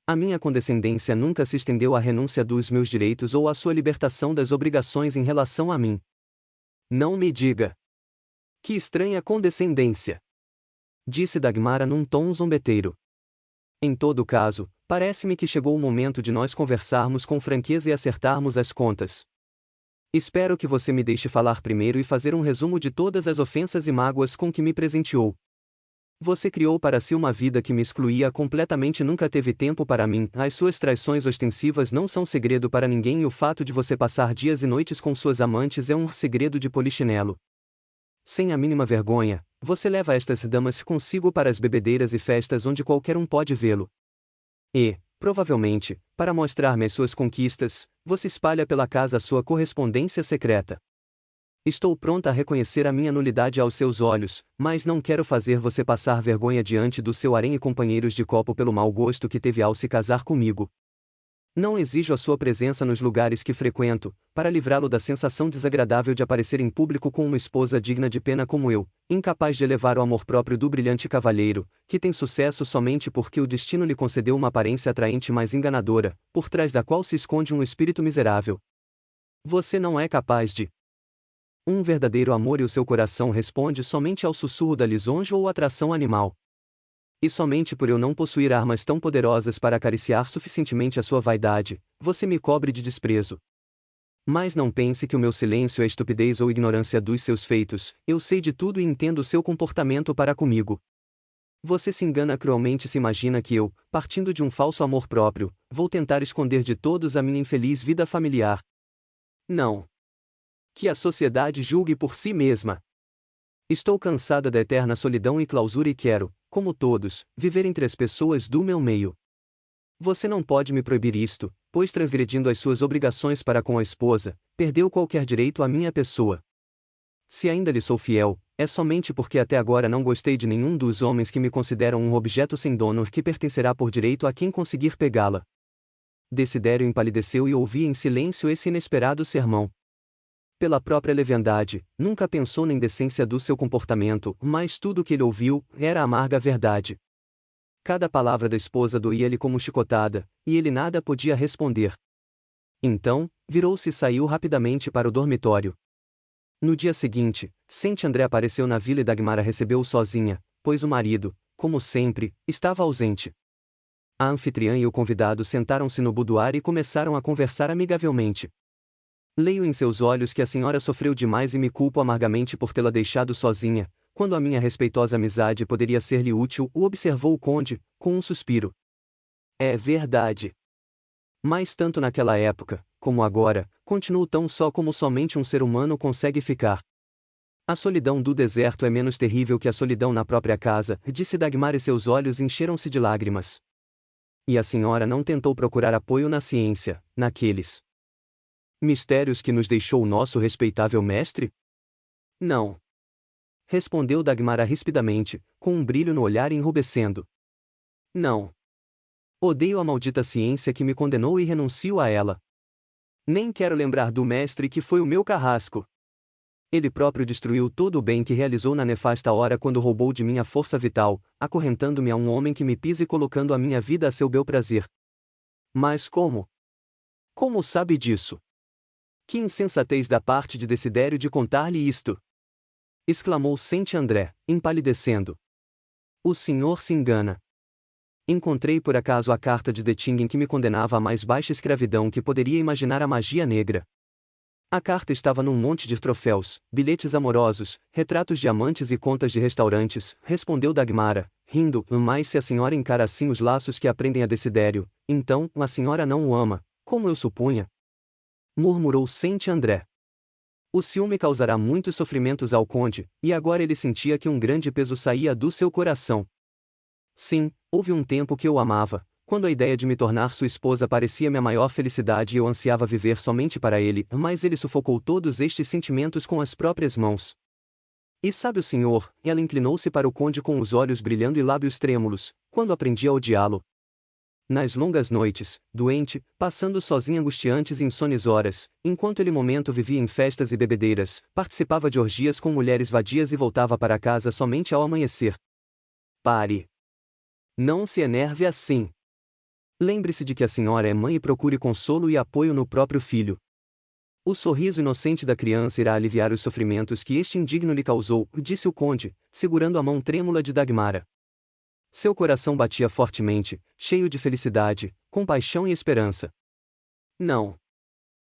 A minha condescendência nunca se estendeu à renúncia dos meus direitos ou à sua libertação das obrigações em relação a mim. Não me diga. Que estranha condescendência! Disse Dagmara num tom zombeteiro. Em todo caso, parece-me que chegou o momento de nós conversarmos com franqueza e acertarmos as contas. Espero que você me deixe falar primeiro e fazer um resumo de todas as ofensas e mágoas com que me presenteou. Você criou para si uma vida que me excluía completamente e nunca teve tempo para mim. As suas traições ostensivas não são segredo para ninguém e o fato de você passar dias e noites com suas amantes é um segredo de polichinelo. Sem a mínima vergonha, você leva estas damas consigo para as bebedeiras e festas onde qualquer um pode vê-lo. E, provavelmente, para mostrar-me as suas conquistas, você espalha pela casa a sua correspondência secreta. Estou pronta a reconhecer a minha nulidade aos seus olhos, mas não quero fazer você passar vergonha diante do seu harém e companheiros de copo pelo mau gosto que teve ao se casar comigo. Não exijo a sua presença nos lugares que frequento, para livrá-lo da sensação desagradável de aparecer em público com uma esposa digna de pena como eu, incapaz de elevar o amor próprio do brilhante cavalheiro, que tem sucesso somente porque o destino lhe concedeu uma aparência atraente mais enganadora, por trás da qual se esconde um espírito miserável. Você não é capaz de um verdadeiro amor e o seu coração responde somente ao sussurro da lisonja ou atração animal. E somente por eu não possuir armas tão poderosas para acariciar suficientemente a sua vaidade, você me cobre de desprezo. Mas não pense que o meu silêncio é estupidez ou ignorância dos seus feitos, eu sei de tudo e entendo o seu comportamento para comigo. Você se engana cruelmente se imagina que eu, partindo de um falso amor próprio, vou tentar esconder de todos a minha infeliz vida familiar. Não. Que a sociedade julgue por si mesma. Estou cansada da eterna solidão e clausura e quero, como todos, viver entre as pessoas do meu meio. Você não pode me proibir isto, pois transgredindo as suas obrigações para com a esposa, perdeu qualquer direito à minha pessoa. Se ainda lhe sou fiel, é somente porque até agora não gostei de nenhum dos homens que me consideram um objeto sem dono que pertencerá por direito a quem conseguir pegá-la. Desidério empalideceu e ouvia em silêncio esse inesperado sermão. Pela própria leviandade, nunca pensou na indecência do seu comportamento, mas tudo o que ele ouviu era a amarga verdade. Cada palavra da esposa doía-lhe como chicotada, e ele nada podia responder. Então, virou-se e saiu rapidamente para o dormitório. No dia seguinte, Saint-André apareceu na vila e Dagmara recebeu-o sozinha, pois o marido, como sempre, estava ausente. A anfitriã e o convidado sentaram-se no boudoir e começaram a conversar amigavelmente. Leio em seus olhos que a senhora sofreu demais e me culpo amargamente por tê-la deixado sozinha, quando a minha respeitosa amizade poderia ser-lhe útil, o observou o conde, com um suspiro. É verdade. Mas tanto naquela época, como agora, continuo tão só como somente um ser humano consegue ficar. A solidão do deserto é menos terrível que a solidão na própria casa, disse Dagmar e seus olhos encheram-se de lágrimas. E a senhora não tentou procurar apoio na ciência, naqueles mistérios que nos deixou o nosso respeitável mestre? Não. Respondeu Dagmar rispidamente, com um brilho no olhar enrubescendo. Não. Odeio a maldita ciência que me condenou e renuncio a ela. Nem quero lembrar do mestre que foi o meu carrasco. Ele próprio destruiu todo o bem que realizou na nefasta hora quando roubou de mim a força vital, acorrentando-me a um homem que me pisa e colocando a minha vida a seu bel prazer. Mas como? Como sabe disso? Que insensatez da parte de Desidério de contar-lhe isto! Exclamou Sente André, empalidecendo. O senhor se engana. Encontrei por acaso a carta de Dettingen que me condenava à mais baixa escravidão que poderia imaginar a magia negra. A carta estava num monte de troféus, bilhetes amorosos, retratos de amantes e contas de restaurantes, respondeu Dagmara, rindo, mas se a senhora encara assim os laços que aprendem a Desidério, então, a senhora não o ama, como eu supunha. Murmurou Sente André. O ciúme causará muitos sofrimentos ao conde, e agora ele sentia que um grande peso saía do seu coração. Sim, houve um tempo que eu amava, quando a ideia de me tornar sua esposa parecia-me a maior felicidade e eu ansiava viver somente para ele, mas ele sufocou todos estes sentimentos com as próprias mãos. E sabe o senhor, ela inclinou-se para o conde com os olhos brilhando e lábios trêmulos, quando aprendi a odiá-lo. Nas longas noites, doente, passando sozinha angustiantes e insones horas, enquanto ele momento vivia em festas e bebedeiras, participava de orgias com mulheres vadias e voltava para casa somente ao amanhecer. Pare. Não se enerve assim. Lembre-se de que a senhora é mãe e procure consolo e apoio no próprio filho. O sorriso inocente da criança irá aliviar os sofrimentos que este indigno lhe causou, disse o conde, segurando a mão trêmula de Dagmara. Seu coração batia fortemente, cheio de felicidade, compaixão e esperança. Não.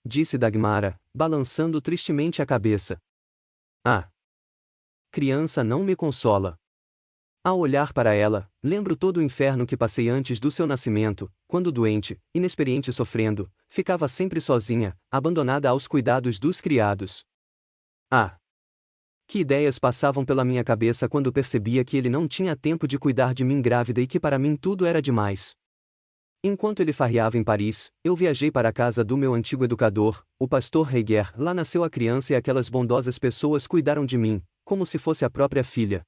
Disse Dagmara, balançando tristemente a cabeça. Ah! Criança não me consola. Ao olhar para ela, lembro todo o inferno que passei antes do seu nascimento, quando doente, inexperiente e sofrendo, ficava sempre sozinha, abandonada aos cuidados dos criados. Ah! Que ideias passavam pela minha cabeça quando percebia que ele não tinha tempo de cuidar de mim grávida e que para mim tudo era demais. Enquanto ele farreava em Paris, eu viajei para a casa do meu antigo educador, o pastor Reger. Lá nasceu a criança e aquelas bondosas pessoas cuidaram de mim, como se fosse a própria filha.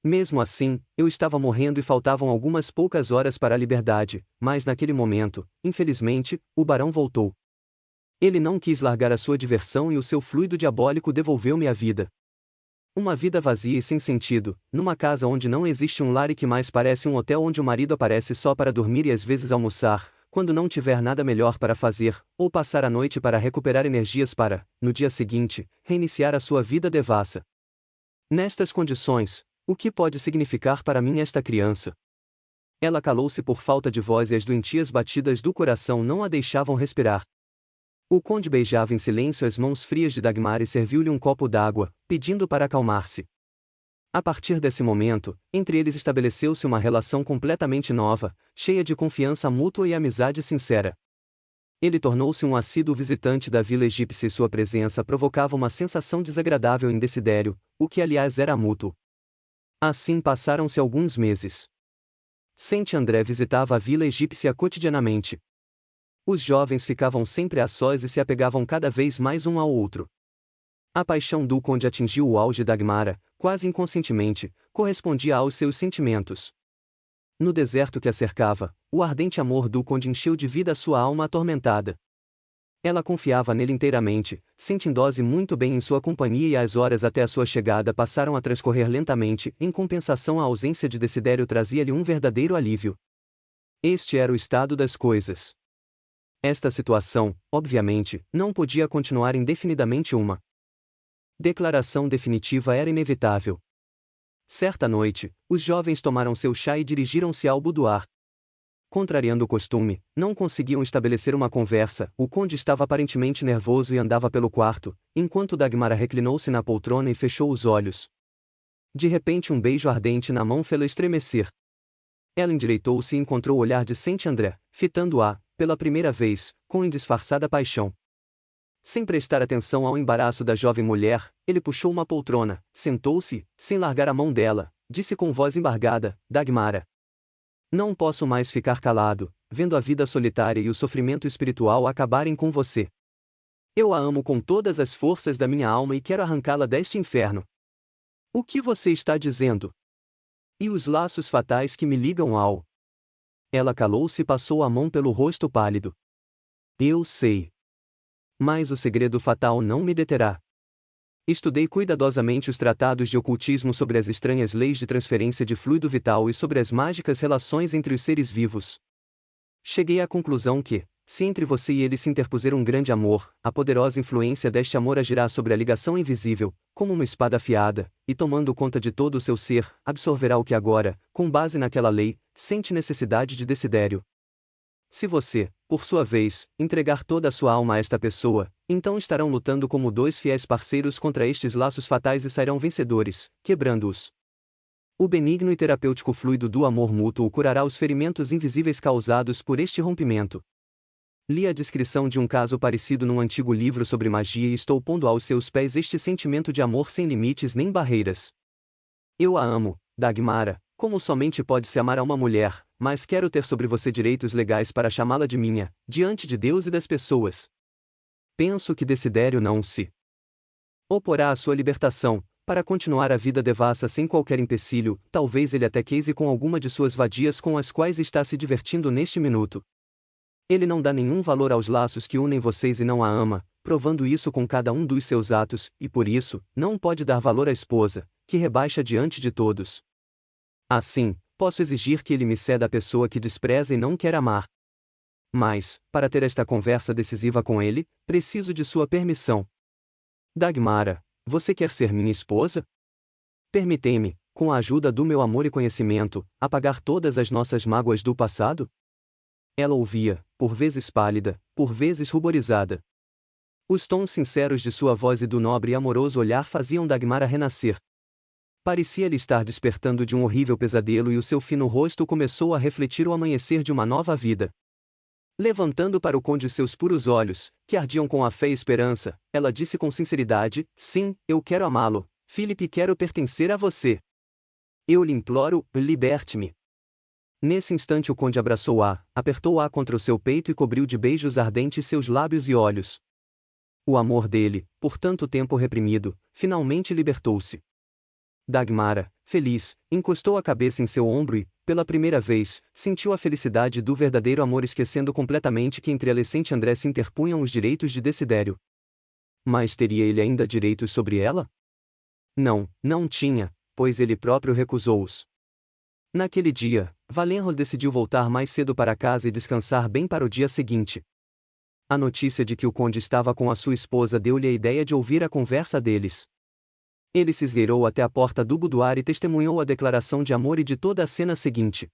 Mesmo assim, eu estava morrendo e faltavam algumas poucas horas para a liberdade, mas naquele momento, infelizmente, o barão voltou. Ele não quis largar a sua diversão e o seu fluido diabólico devolveu-me a vida. Uma vida vazia e sem sentido, numa casa onde não existe um lar e que mais parece um hotel onde o marido aparece só para dormir e às vezes almoçar, quando não tiver nada melhor para fazer, ou passar a noite para recuperar energias para, no dia seguinte, reiniciar a sua vida devassa. Nestas condições, o que pode significar para mim esta criança? Ela calou-se por falta de voz e as doentias batidas do coração não a deixavam respirar. O conde beijava em silêncio as mãos frias de Dagmar e serviu-lhe um copo d'água, pedindo para acalmar-se. A partir desse momento, entre eles estabeleceu-se uma relação completamente nova, cheia de confiança mútua e amizade sincera. Ele tornou-se um assíduo visitante da vila egípcia e sua presença provocava uma sensação desagradável em Desidério, o que aliás era mútuo. Assim passaram-se alguns meses. Sente André visitava a vila egípcia cotidianamente. Os jovens ficavam sempre a sós e se apegavam cada vez mais um ao outro. A paixão do conde atingiu o auge. Dagmara, quase inconscientemente, correspondia aos seus sentimentos. No deserto que a cercava, o ardente amor do conde encheu de vida sua alma atormentada. Ela confiava nele inteiramente, sentindo-se muito bem em sua companhia e as horas até a sua chegada passaram a transcorrer lentamente, em compensação a ausência de Desidério trazia-lhe um verdadeiro alívio. Este era o estado das coisas. Esta situação, obviamente, não podia continuar indefinidamente. Uma declaração definitiva era inevitável. Certa noite, os jovens tomaram seu chá e dirigiram-se ao boudoir. Contrariando o costume, não conseguiam estabelecer uma conversa. O conde estava aparentemente nervoso e andava pelo quarto, enquanto Dagmara reclinou-se na poltrona e fechou os olhos. De repente um beijo ardente na mão fê-la estremecer. Ela endireitou-se e encontrou o olhar de Saint-André, fitando-a, pela primeira vez, com indisfarçada paixão. Sem prestar atenção ao embaraço da jovem mulher, ele puxou uma poltrona, sentou-se, sem largar a mão dela, disse com voz embargada: Dagmara. Não posso mais ficar calado, vendo a vida solitária e o sofrimento espiritual acabarem com você. Eu a amo com todas as forças da minha alma e quero arrancá-la deste inferno. O que você está dizendo? E os laços fatais que me ligam ao... Ela calou-se e passou a mão pelo rosto pálido. Eu sei. Mas o segredo fatal não me deterá. Estudei cuidadosamente os tratados de ocultismo sobre as estranhas leis de transferência de fluido vital e sobre as mágicas relações entre os seres vivos. Cheguei à conclusão que, se entre você e ele se interpuser um grande amor, a poderosa influência deste amor agirá sobre a ligação invisível, como uma espada afiada, e tomando conta de todo o seu ser, absorverá o que agora, com base naquela lei, sente necessidade de desidério. Se você, por sua vez, entregar toda a sua alma a esta pessoa, então estarão lutando como dois fiéis parceiros contra estes laços fatais e sairão vencedores, quebrando-os. O benigno e terapêutico fluido do amor mútuo curará os ferimentos invisíveis causados por este rompimento. Li a descrição de um caso parecido num antigo livro sobre magia e estou pondo aos seus pés este sentimento de amor sem limites nem barreiras. Eu a amo, Dagmara, como somente pode-se amar a uma mulher, mas quero ter sobre você direitos legais para chamá-la de minha, diante de Deus e das pessoas. Penso que Desidério não se oporá à sua libertação, para continuar a vida devassa sem qualquer empecilho, talvez ele até queise com alguma de suas vadias com as quais está se divertindo neste minuto. Ele não dá nenhum valor aos laços que unem vocês e não a ama, provando isso com cada um dos seus atos, e por isso, não pode dar valor à esposa, que rebaixa diante de todos. Assim, posso exigir que ele me ceda a pessoa que despreza e não quer amar. Mas, para ter esta conversa decisiva com ele, preciso de sua permissão. Dagmara, você quer ser minha esposa? Permitei-me, com a ajuda do meu amor e conhecimento, apagar todas as nossas mágoas do passado? Ela ouvia, por vezes pálida, por vezes ruborizada. Os tons sinceros de sua voz e do nobre e amoroso olhar faziam Dagmara renascer. Parecia-lhe estar despertando de um horrível pesadelo e o seu fino rosto começou a refletir o amanhecer de uma nova vida. Levantando para o conde seus puros olhos, que ardiam com a fé e esperança, ela disse com sinceridade: sim, eu quero amá-lo, Filipe, quero pertencer a você. Eu lhe imploro, liberte-me. Nesse instante o conde abraçou-a, apertou-a contra o seu peito e cobriu de beijos ardentes seus lábios e olhos. O amor dele, por tanto tempo reprimido, finalmente libertou-se. Dagmara, feliz, encostou a cabeça em seu ombro e, pela primeira vez, sentiu a felicidade do verdadeiro amor, esquecendo completamente que entre ela e Saint-André se interpunham os direitos de Desidério. Mas teria ele ainda direitos sobre ela? Não, não tinha, pois ele próprio recusou-os. Naquele dia, Valenrod decidiu voltar mais cedo para casa e descansar bem para o dia seguinte. A notícia de que o conde estava com a sua esposa deu-lhe a ideia de ouvir a conversa deles. Ele se esgueirou até a porta do boudoir e testemunhou a declaração de amor e de toda a cena seguinte.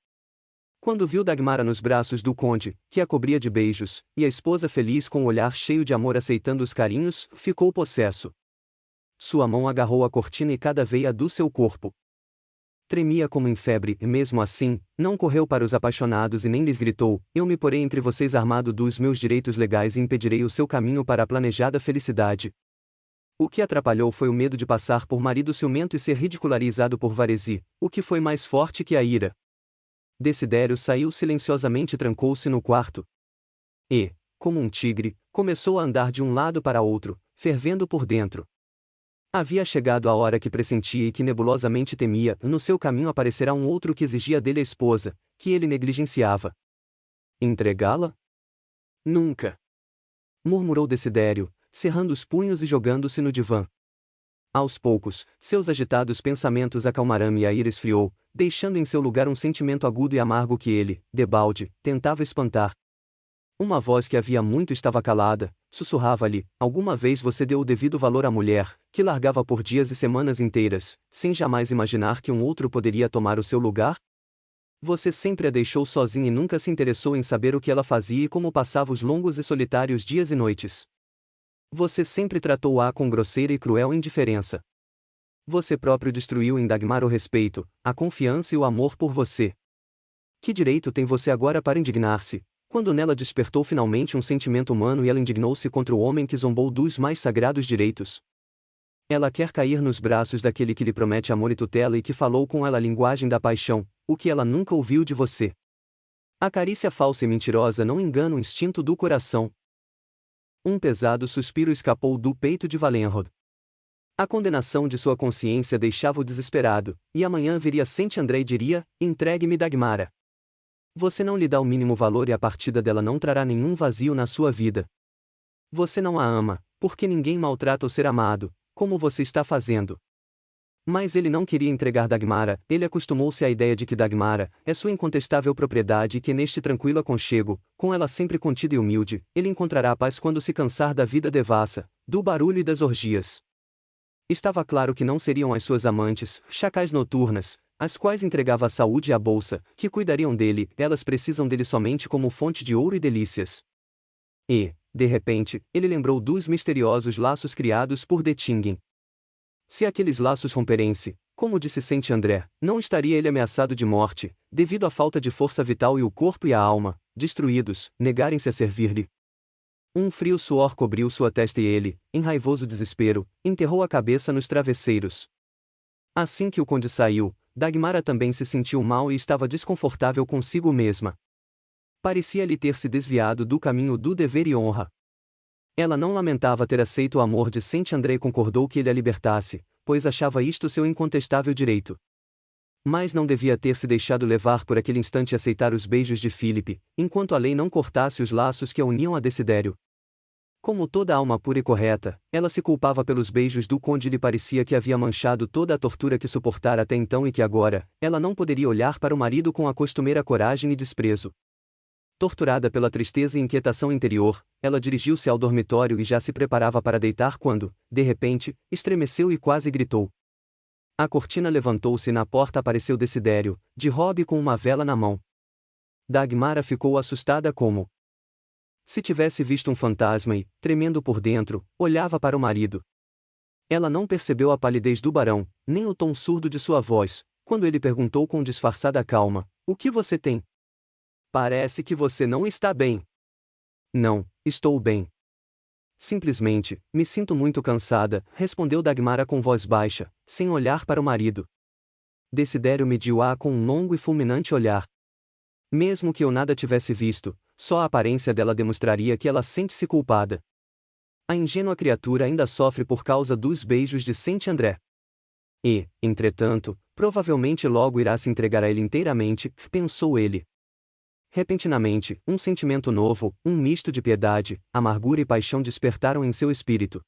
Quando viu Dagmara nos braços do conde, que a cobria de beijos, e a esposa feliz com o olhar cheio de amor aceitando os carinhos, ficou possesso. Sua mão agarrou a cortina e cada veia do seu corpo tremia como em febre, e mesmo assim, não correu para os apaixonados e nem lhes gritou: eu me porei entre vocês armado dos meus direitos legais e impedirei o seu caminho para a planejada felicidade. O que atrapalhou foi o medo de passar por marido ciumento e ser ridicularizado por Varesi, o que foi mais forte que a ira. Desidério saiu silenciosamente e trancou-se no quarto. E, como um tigre, começou a andar de um lado para outro, fervendo por dentro. Havia chegado a hora que pressentia e que nebulosamente temia: no seu caminho aparecerá um outro que exigia dele a esposa, que ele negligenciava. Entregá-la? Nunca! Murmurou Desidério, cerrando os punhos e jogando-se no divã. Aos poucos, seus agitados pensamentos acalmaram e a ira esfriou, deixando em seu lugar um sentimento agudo e amargo que ele, debalde, tentava espantar. Uma voz que havia muito estava calada, sussurrava-lhe: alguma vez você deu o devido valor à mulher, que largava por dias e semanas inteiras, sem jamais imaginar que um outro poderia tomar o seu lugar? Você sempre a deixou sozinha e nunca se interessou em saber o que ela fazia e como passava os longos e solitários dias e noites. Você sempre tratou-a com grosseira e cruel indiferença. Você próprio destruiu em Dagmar o respeito, a confiança e o amor por você. Que direito tem você agora para indignar-se, quando nela despertou finalmente um sentimento humano e ela indignou-se contra o homem que zombou dos mais sagrados direitos? Ela quer cair nos braços daquele que lhe promete amor e tutela e que falou com ela a linguagem da paixão, o que ela nunca ouviu de você. A carícia falsa e mentirosa não engana o instinto do coração. Um pesado suspiro escapou do peito de Valenrod. A condenação de sua consciência deixava-o desesperado, e amanhã viria Saint André e diria: entregue-me Dagmara. Você não lhe dá o mínimo valor e a partida dela não trará nenhum vazio na sua vida. Você não a ama, porque ninguém maltrata o ser amado, como você está fazendo. Mas ele não queria entregar Dagmara, ele acostumou-se à ideia de que Dagmara é sua incontestável propriedade e que neste tranquilo aconchego, com ela sempre contida e humilde, ele encontrará paz quando se cansar da vida devassa, do barulho e das orgias. Estava claro que não seriam as suas amantes, chacais noturnas, às quais entregava a saúde e a bolsa, que cuidariam dele, elas precisam dele somente como fonte de ouro e delícias. E, de repente, ele lembrou dos misteriosos laços criados por Dettingen. Se aqueles laços romperem-se, como disse Saint André, não estaria ele ameaçado de morte, devido à falta de força vital e o corpo e a alma, destruídos, negarem-se a servir-lhe. Um frio suor cobriu sua testa e ele, em raivoso desespero, enterrou a cabeça nos travesseiros. Assim que o conde saiu, Dagmara também se sentiu mal e estava desconfortável consigo mesma. Parecia-lhe ter se desviado do caminho do dever e honra. Ela não lamentava ter aceito o amor de Saint André e concordou que ele a libertasse, pois achava isto seu incontestável direito. Mas não devia ter se deixado levar por aquele instante e aceitar os beijos de Philippe, enquanto a lei não cortasse os laços que a uniam a Desidério. Como toda alma pura e correta, ela se culpava pelos beijos do conde e lhe parecia que havia manchado toda a tortura que suportara até então e que agora, ela não poderia olhar para o marido com a costumeira coragem e desprezo. Torturada pela tristeza e inquietação interior, ela dirigiu-se ao dormitório e já se preparava para deitar quando, de repente, estremeceu e quase gritou. A cortina levantou-se e na porta apareceu Desidério, de robe com uma vela na mão. Dagmara ficou assustada como se tivesse visto um fantasma e, tremendo por dentro, olhava para o marido. Ela não percebeu a palidez do barão, nem o tom surdo de sua voz, quando ele perguntou com disfarçada calma: o que você tem? Parece que você não está bem. Não, estou bem. Simplesmente, me sinto muito cansada, respondeu Dagmara com voz baixa, sem olhar para o marido. Desidério mediu-a com um longo e fulminante olhar. Mesmo que eu nada tivesse visto, só a aparência dela demonstraria que ela sente-se culpada. A ingênua criatura ainda sofre por causa dos beijos de Saint André. E, entretanto, provavelmente logo irá se entregar a ele inteiramente, pensou ele. Repentinamente, um sentimento novo, um misto de piedade, amargura e paixão despertaram em seu espírito.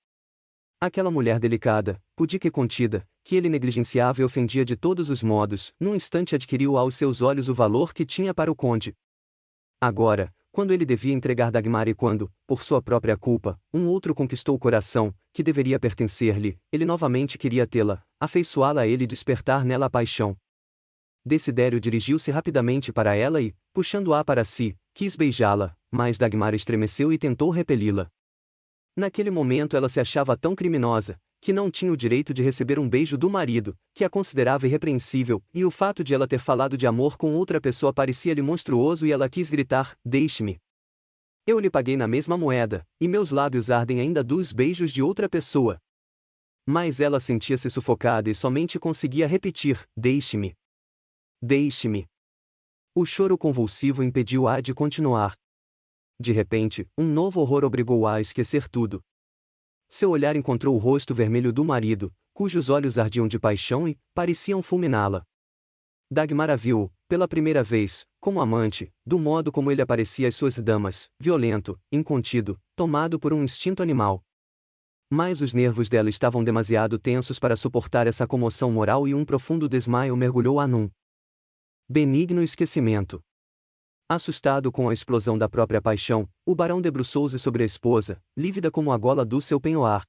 Aquela mulher delicada, pudica e contida, que ele negligenciava e ofendia de todos os modos, num instante adquiriu aos seus olhos o valor que tinha para o conde. Agora, quando ele devia entregar Dagmar e quando, por sua própria culpa, um outro conquistou o coração, que deveria pertencer-lhe, ele novamente queria tê-la, afeiçoá-la a ele e despertar nela a paixão. Desidério dirigiu-se rapidamente para ela e, puxando-a para si, quis beijá-la, mas Dagmar estremeceu e tentou repeli-la. Naquele momento ela se achava tão criminosa, que não tinha o direito de receber um beijo do marido, que a considerava irrepreensível, e o fato de ela ter falado de amor com outra pessoa parecia-lhe monstruoso e ela quis gritar: deixe-me. Eu lhe paguei na mesma moeda, e meus lábios ardem ainda dos beijos de outra pessoa. Mas ela sentia-se sufocada e somente conseguia repetir: deixe-me. Deixe-me. O choro convulsivo impediu-a de continuar. De repente, um novo horror obrigou-a a esquecer tudo. Seu olhar encontrou o rosto vermelho do marido, cujos olhos ardiam de paixão e pareciam fulminá-la. Dagmar a viu, pela primeira vez, como amante, do modo como ele aparecia às suas damas, violento, incontido, tomado por um instinto animal. Mas os nervos dela estavam demasiado tensos para suportar essa comoção moral e um profundo desmaio mergulhou-a num benigno esquecimento. Assustado com a explosão da própria paixão, o barão debruçou-se sobre a esposa, lívida como a gola do seu penhoar.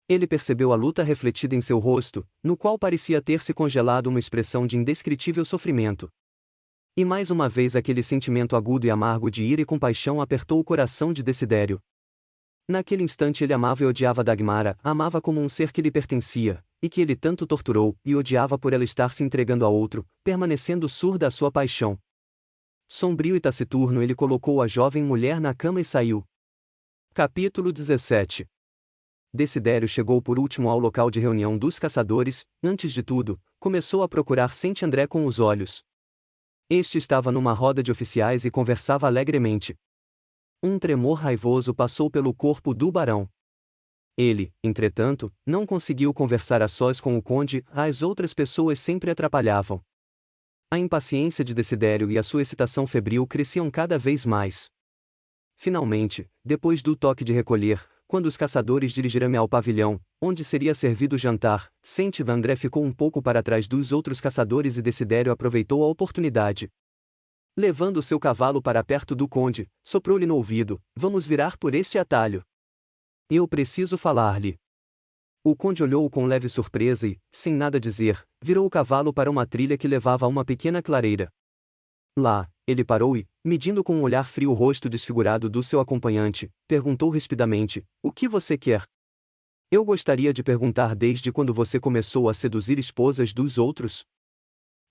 Ele percebeu a luta refletida em seu rosto, no qual parecia ter se congelado uma expressão de indescritível sofrimento. E mais uma vez aquele sentimento agudo e amargo de ira e compaixão apertou o coração de Desidério. Naquele instante ele amava e odiava Dagmara, a amava como um ser que lhe pertencia, e que ele tanto torturou, e odiava por ela estar se entregando a outro, permanecendo surda à sua paixão. Sombrio e taciturno ele colocou a jovem mulher na cama e saiu. Capítulo 17. Desidério chegou por último ao local de reunião dos caçadores. Antes de tudo, começou a procurar Saint André com os olhos. Este estava numa roda de oficiais e conversava alegremente. Um tremor raivoso passou pelo corpo do barão. Ele, entretanto, não conseguiu conversar a sós com o conde, as outras pessoas sempre atrapalhavam. A impaciência de Desidério e a sua excitação febril cresciam cada vez mais. Finalmente, depois do toque de recolher, quando os caçadores dirigiram-me ao pavilhão, onde seria servido o jantar, Saint André ficou um pouco para trás dos outros caçadores e Desidério aproveitou a oportunidade. Levando seu cavalo para perto do conde, soprou-lhe no ouvido: "Vamos virar por este atalho. Eu preciso falar-lhe." O conde olhou-o com leve surpresa e, sem nada dizer, virou o cavalo para uma trilha que levava a uma pequena clareira. Lá, ele parou e, medindo com um olhar frio o rosto desfigurado do seu acompanhante, perguntou rispidamente: "O que você quer?" "Eu gostaria de perguntar desde quando você começou a seduzir esposas dos outros?"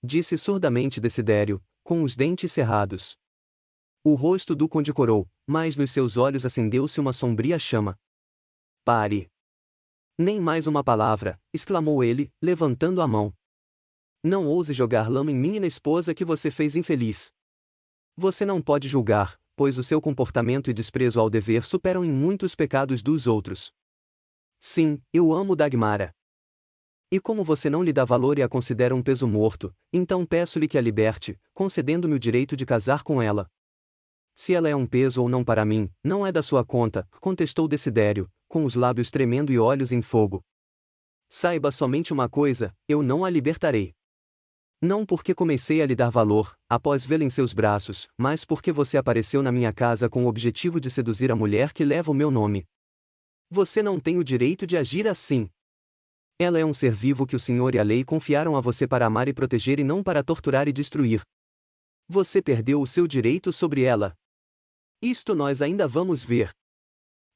disse surdamente Desidério, com os dentes cerrados. O rosto do conde corou, mas nos seus olhos acendeu-se uma sombria chama. "Pare! Nem mais uma palavra!" exclamou ele, levantando a mão. "Não ouse jogar lama em mim e na esposa que você fez infeliz. Você não pode julgar, pois o seu comportamento e desprezo ao dever superam em muito os pecados dos outros. Sim, eu amo Dagmara. E como você não lhe dá valor e a considera um peso morto, então peço-lhe que a liberte, concedendo-me o direito de casar com ela." "Se ela é um peso ou não para mim, não é da sua conta", contestou Desidério, com os lábios tremendo e olhos em fogo. "Saiba somente uma coisa: eu não a libertarei. Não porque comecei a lhe dar valor, após vê-la em seus braços, mas porque você apareceu na minha casa com o objetivo de seduzir a mulher que leva o meu nome. Você não tem o direito de agir assim. Ela é um ser vivo que o Senhor e a lei confiaram a você para amar e proteger e não para torturar e destruir. Você perdeu o seu direito sobre ela. Isto nós ainda vamos ver.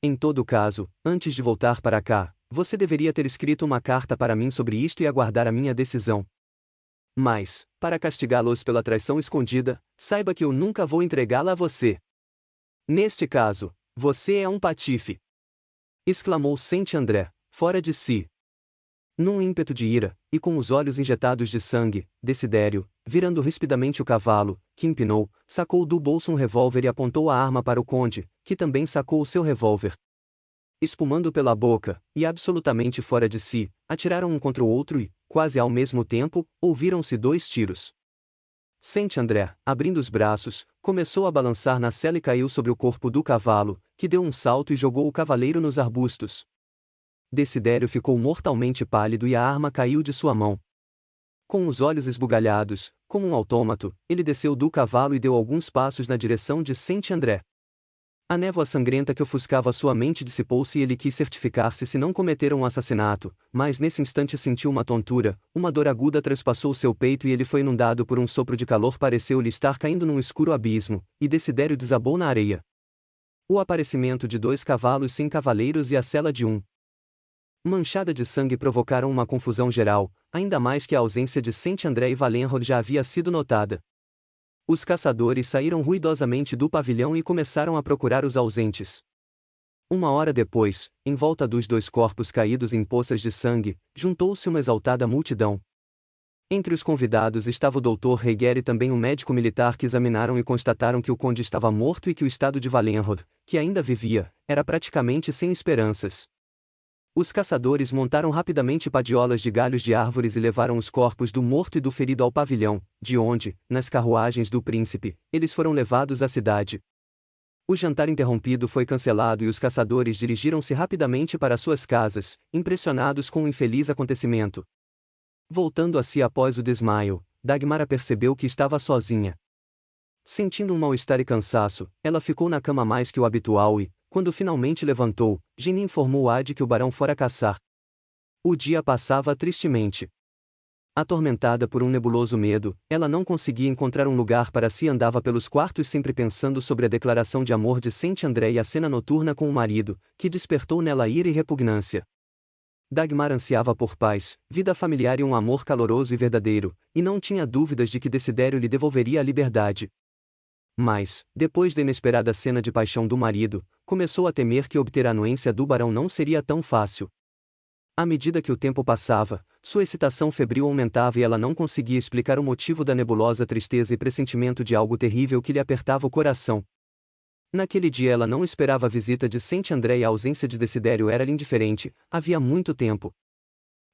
Em todo caso, antes de voltar para cá, você deveria ter escrito uma carta para mim sobre isto e aguardar a minha decisão. Mas, para castigá-los pela traição escondida, saiba que eu nunca vou entregá-la a você. Neste caso, você é um patife!" exclamou Saint André, fora de si. Num ímpeto de ira, e com os olhos injetados de sangue, Desidério, virando rispidamente o cavalo, que empinou, sacou do bolso um revólver e apontou a arma para o conde, que também sacou o seu revólver. Espumando pela boca, e absolutamente fora de si, atiraram um contra o outro e, quase ao mesmo tempo, ouviram-se 2 tiros. Saint André, abrindo os braços, começou a balançar na sela e caiu sobre o corpo do cavalo, que deu um salto e jogou o cavaleiro nos arbustos. Desidério ficou mortalmente pálido e a arma caiu de sua mão. Com os olhos esbugalhados, como um autômato, ele desceu do cavalo e deu alguns passos na direção de Saint André. A névoa sangrenta que ofuscava sua mente dissipou-se e ele quis certificar-se se não cometeram um assassinato, mas nesse instante sentiu uma tontura, uma dor aguda transpassou seu peito e ele foi inundado por um sopro de calor, pareceu-lhe estar caindo num escuro abismo, e Desidério desabou na areia. O aparecimento de 2 cavalos sem cavaleiros e a sela de um manchada de sangue provocaram uma confusão geral, ainda mais que a ausência de Saint André e Valenrod já havia sido notada. Os caçadores saíram ruidosamente do pavilhão e começaram a procurar os ausentes. Uma hora depois, em volta dos 2 corpos caídos em poças de sangue, juntou-se uma exaltada multidão. Entre os convidados estava o Dr. Reguer e também um médico militar que examinaram e constataram que o conde estava morto e que o estado de Valenrod, que ainda vivia, era praticamente sem esperanças. Os caçadores montaram rapidamente padiolas de galhos de árvores e levaram os corpos do morto e do ferido ao pavilhão, de onde, nas carruagens do príncipe, eles foram levados à cidade. O jantar interrompido foi cancelado e os caçadores dirigiram-se rapidamente para suas casas, impressionados com o infeliz acontecimento. Voltando a si após o desmaio, Dagmara percebeu que estava sozinha. Sentindo um mal-estar e cansaço, ela ficou na cama mais que o habitual e, quando finalmente levantou, Jenny informou-a de que o barão fora caçar. O dia passava tristemente. Atormentada por um nebuloso medo, ela não conseguia encontrar um lugar para si e andava pelos quartos sempre pensando sobre a declaração de amor de Saint André e a cena noturna com o marido, que despertou nela ira e repugnância. Dagmar ansiava por paz, vida familiar e um amor caloroso e verdadeiro, e não tinha dúvidas de que Desidério lhe devolveria a liberdade. Mas, depois da inesperada cena de paixão do marido, começou a temer que obter a anuência do barão não seria tão fácil. À medida que o tempo passava, sua excitação febril aumentava e ela não conseguia explicar o motivo da nebulosa tristeza e pressentimento de algo terrível que lhe apertava o coração. Naquele dia ela não esperava a visita de Saint André e a ausência de Desidério era-lhe indiferente, havia muito tempo.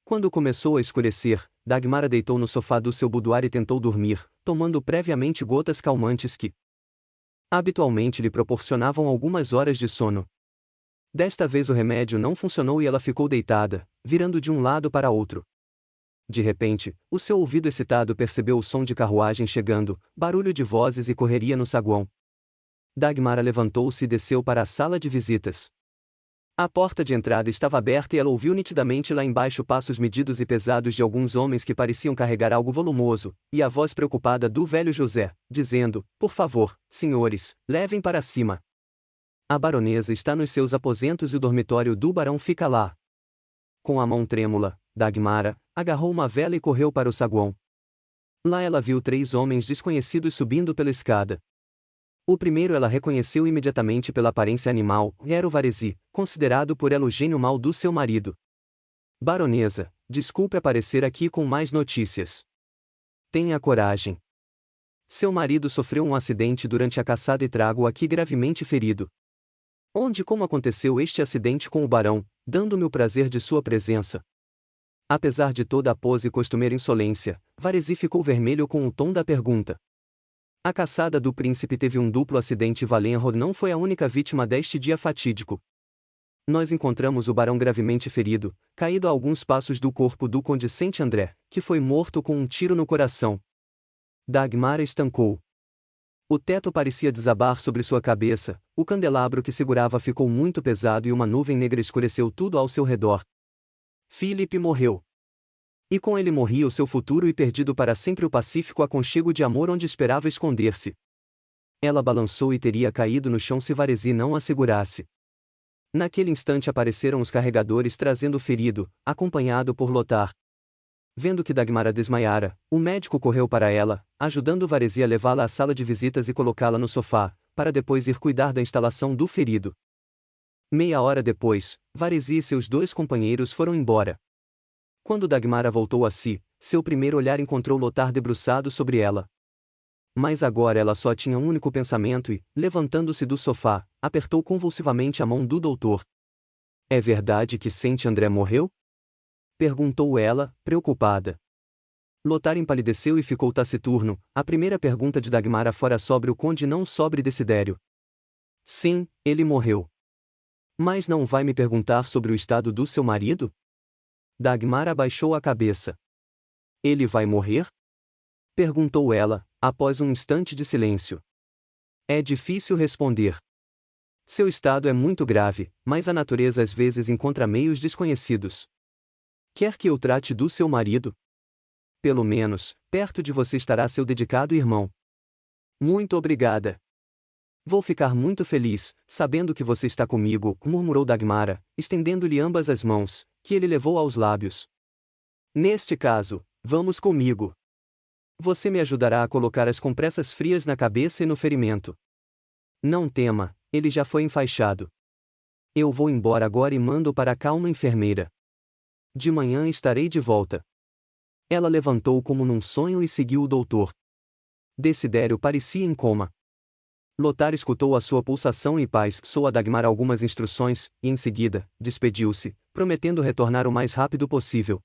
Quando começou a escurecer, Dagmar deitou no sofá do seu boudoir e tentou dormir, tomando previamente gotas calmantes que habitualmente lhe proporcionavam algumas horas de sono. Desta vez o remédio não funcionou e ela ficou deitada, virando de um lado para outro. De repente, o seu ouvido excitado percebeu o som de carruagem chegando, barulho de vozes e correria no saguão. Dagmar levantou-se e desceu para a sala de visitas. A porta de entrada estava aberta e ela ouviu nitidamente lá embaixo passos medidos e pesados de alguns homens que pareciam carregar algo volumoso, e a voz preocupada do velho José, dizendo: "Por favor, senhores, levem para cima. A baronesa está nos seus aposentos e o dormitório do barão fica lá." Com a mão trêmula, Dagmar agarrou uma vela e correu para o saguão. Lá ela viu 3 homens desconhecidos subindo pela escada. O primeiro ela reconheceu imediatamente pela aparência animal, era o Varesi, considerado por ela o gênio mau do seu marido. "Baronesa, desculpe aparecer aqui com mais notícias. Tenha coragem. Seu marido sofreu um acidente durante a caçada e trago-o aqui gravemente ferido." "Onde e como aconteceu este acidente com o barão, dando-me o prazer de sua presença?" Apesar de toda a pose e costumeira insolência, Varesi ficou vermelho com o tom da pergunta. "A caçada do príncipe teve um duplo acidente e Valenrod não foi a única vítima deste dia fatídico. Nós encontramos o barão gravemente ferido, caído a alguns passos do corpo do conde Saint André, que foi morto com um tiro no coração." Dagmar estancou. O teto parecia desabar sobre sua cabeça, o candelabro que segurava ficou muito pesado e uma nuvem negra escureceu tudo ao seu redor. Philip morreu. E com ele morria o seu futuro e perdido para sempre o pacífico aconchego de amor onde esperava esconder-se. Ela balançou e teria caído no chão se Varesi não a segurasse. Naquele instante apareceram os carregadores trazendo o ferido, acompanhado por Lothar. Vendo que Dagmar desmaiara, o médico correu para ela, ajudando Varesi a levá-la à sala de visitas e colocá-la no sofá, para depois ir cuidar da instalação do ferido. Meia hora depois, Varesi e seus 2 companheiros foram embora. Quando Dagmar voltou a si, seu primeiro olhar encontrou Lothar debruçado sobre ela. Mas agora ela só tinha um único pensamento e, levantando-se do sofá, apertou convulsivamente a mão do doutor. "É verdade que Saint André morreu?" perguntou ela, preocupada. Lothar empalideceu e ficou taciturno, a primeira pergunta de Dagmar fora sobre o conde não sobre Desidério. "Sim, ele morreu." "Mas não vai me perguntar sobre o estado do seu marido?" Dagmar abaixou a cabeça. "Ele vai morrer?" perguntou ela, após um instante de silêncio. "É difícil responder. Seu estado é muito grave, mas a natureza às vezes encontra meios desconhecidos. Quer que eu trate do seu marido? Pelo menos, perto de você estará seu dedicado irmão." "Muito obrigada. Vou ficar muito feliz, sabendo que você está comigo", murmurou Dagmar, estendendo-lhe ambas as mãos, que ele levou aos lábios. "Neste caso, vamos comigo. Você me ajudará a colocar as compressas frias na cabeça e no ferimento. Não tema, ele já foi enfaixado. Eu vou embora agora e mando para cá uma enfermeira. De manhã estarei de volta." Ela levantou como num sonho e seguiu o doutor. Desidério parecia em coma. Lothar escutou a sua pulsação e passou a Dagmar algumas instruções, e em seguida, despediu-se, prometendo retornar o mais rápido possível.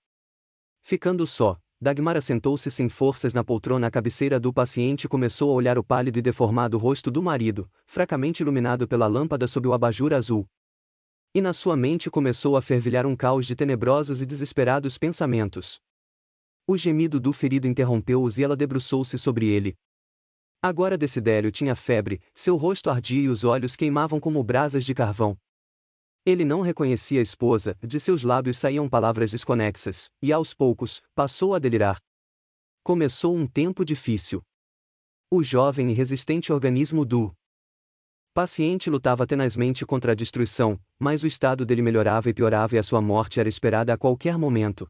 Ficando só, Dagmar sentou-se sem forças na poltrona à cabeceira do paciente e começou a olhar o pálido e deformado rosto do marido, fracamente iluminado pela lâmpada sob o abajur azul. E na sua mente começou a fervilhar um caos de tenebrosos e desesperados pensamentos. O gemido do ferido interrompeu-os e ela debruçou-se sobre ele. Agora Desidério tinha febre, seu rosto ardia e os olhos queimavam como brasas de carvão. Ele não reconhecia a esposa, de seus lábios saíam palavras desconexas, e aos poucos, passou a delirar. Começou um tempo difícil. O jovem e resistente organismo do paciente lutava tenazmente contra a destruição, mas o estado dele melhorava e piorava e a sua morte era esperada a qualquer momento.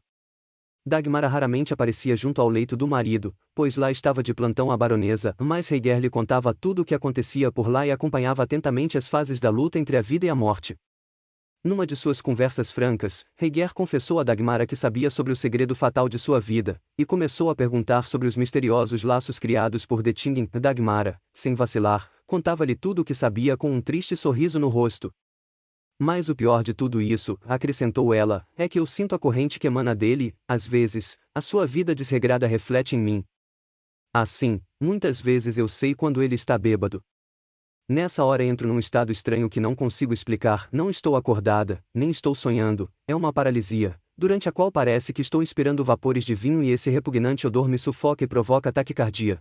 Dagmara raramente aparecia junto ao leito do marido, pois lá estava de plantão a baronesa, mas Rhaegar lhe contava tudo o que acontecia por lá e acompanhava atentamente as fases da luta entre a vida e a morte. Numa de suas conversas francas, Rhaegar confessou a Dagmara que sabia sobre o segredo fatal de sua vida, e começou a perguntar sobre os misteriosos laços criados por Detingin. Dagmara, sem vacilar, contava-lhe tudo o que sabia com um triste sorriso no rosto. Mas o pior de tudo isso, acrescentou ela, é que eu sinto a corrente que emana dele, às vezes, a sua vida desregrada reflete em mim. Assim, muitas vezes eu sei quando ele está bêbado. Nessa hora entro num estado estranho que não consigo explicar, não estou acordada, nem estou sonhando, é uma paralisia, durante a qual parece que estou inspirando vapores de vinho e esse repugnante odor me sufoca e provoca taquicardia.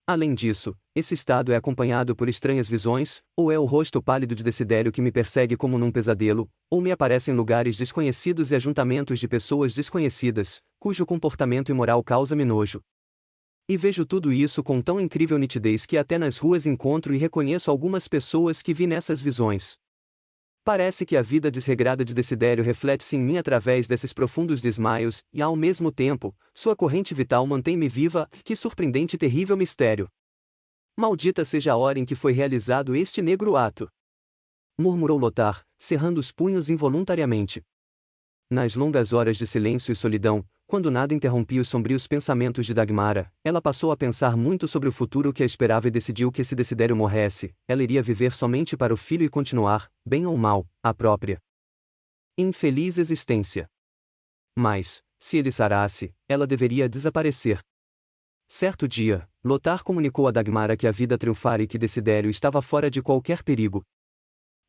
Além disso, esse estado é acompanhado por estranhas visões, ou é o rosto pálido de Desidério que me persegue como num pesadelo, ou me aparecem lugares desconhecidos e ajuntamentos de pessoas desconhecidas, cujo comportamento imoral causa-me nojo. E vejo tudo isso com tão incrível nitidez que até nas ruas encontro e reconheço algumas pessoas que vi nessas visões. Parece que a vida desregrada de Desidério reflete-se em mim através desses profundos desmaios, e ao mesmo tempo, sua corrente vital mantém-me viva. Que surpreendente e terrível mistério! Maldita seja a hora em que foi realizado este negro ato! Murmurou Lothar, cerrando os punhos involuntariamente. Nas longas horas de silêncio e solidão, quando nada interrompia os sombrios pensamentos de Dagmara, ela passou a pensar muito sobre o futuro que a esperava e decidiu que se Desidério morresse, ela iria viver somente para o filho e continuar, bem ou mal, a própria infeliz existência. Mas, se ele sarasse, ela deveria desaparecer. Certo dia, Lothar comunicou a Dagmara que a vida triunfara e que Desidério estava fora de qualquer perigo.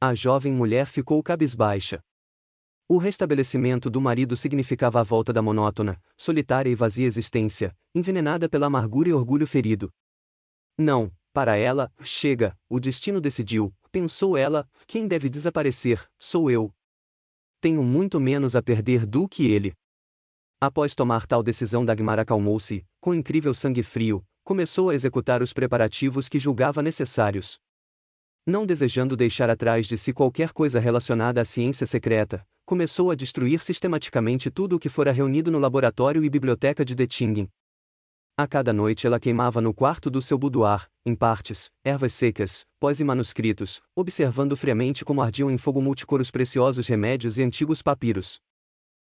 A jovem mulher ficou cabisbaixa. O restabelecimento do marido significava a volta da monótona, solitária e vazia existência, envenenada pela amargura e orgulho ferido. Não, para ela, chega, o destino decidiu, pensou ela, quem deve desaparecer, sou eu. Tenho muito menos a perder do que ele. Após tomar tal decisão, Dagmara acalmou-se, com incrível sangue frio, começou a executar os preparativos que julgava necessários. Não desejando deixar atrás de si qualquer coisa relacionada à ciência secreta, começou a destruir sistematicamente tudo o que fora reunido no laboratório e biblioteca de Detingin. A cada noite ela queimava no quarto do seu boudoir, em partes, ervas secas, pós e manuscritos, observando friamente como ardiam em fogo multicor os preciosos remédios e antigos papiros.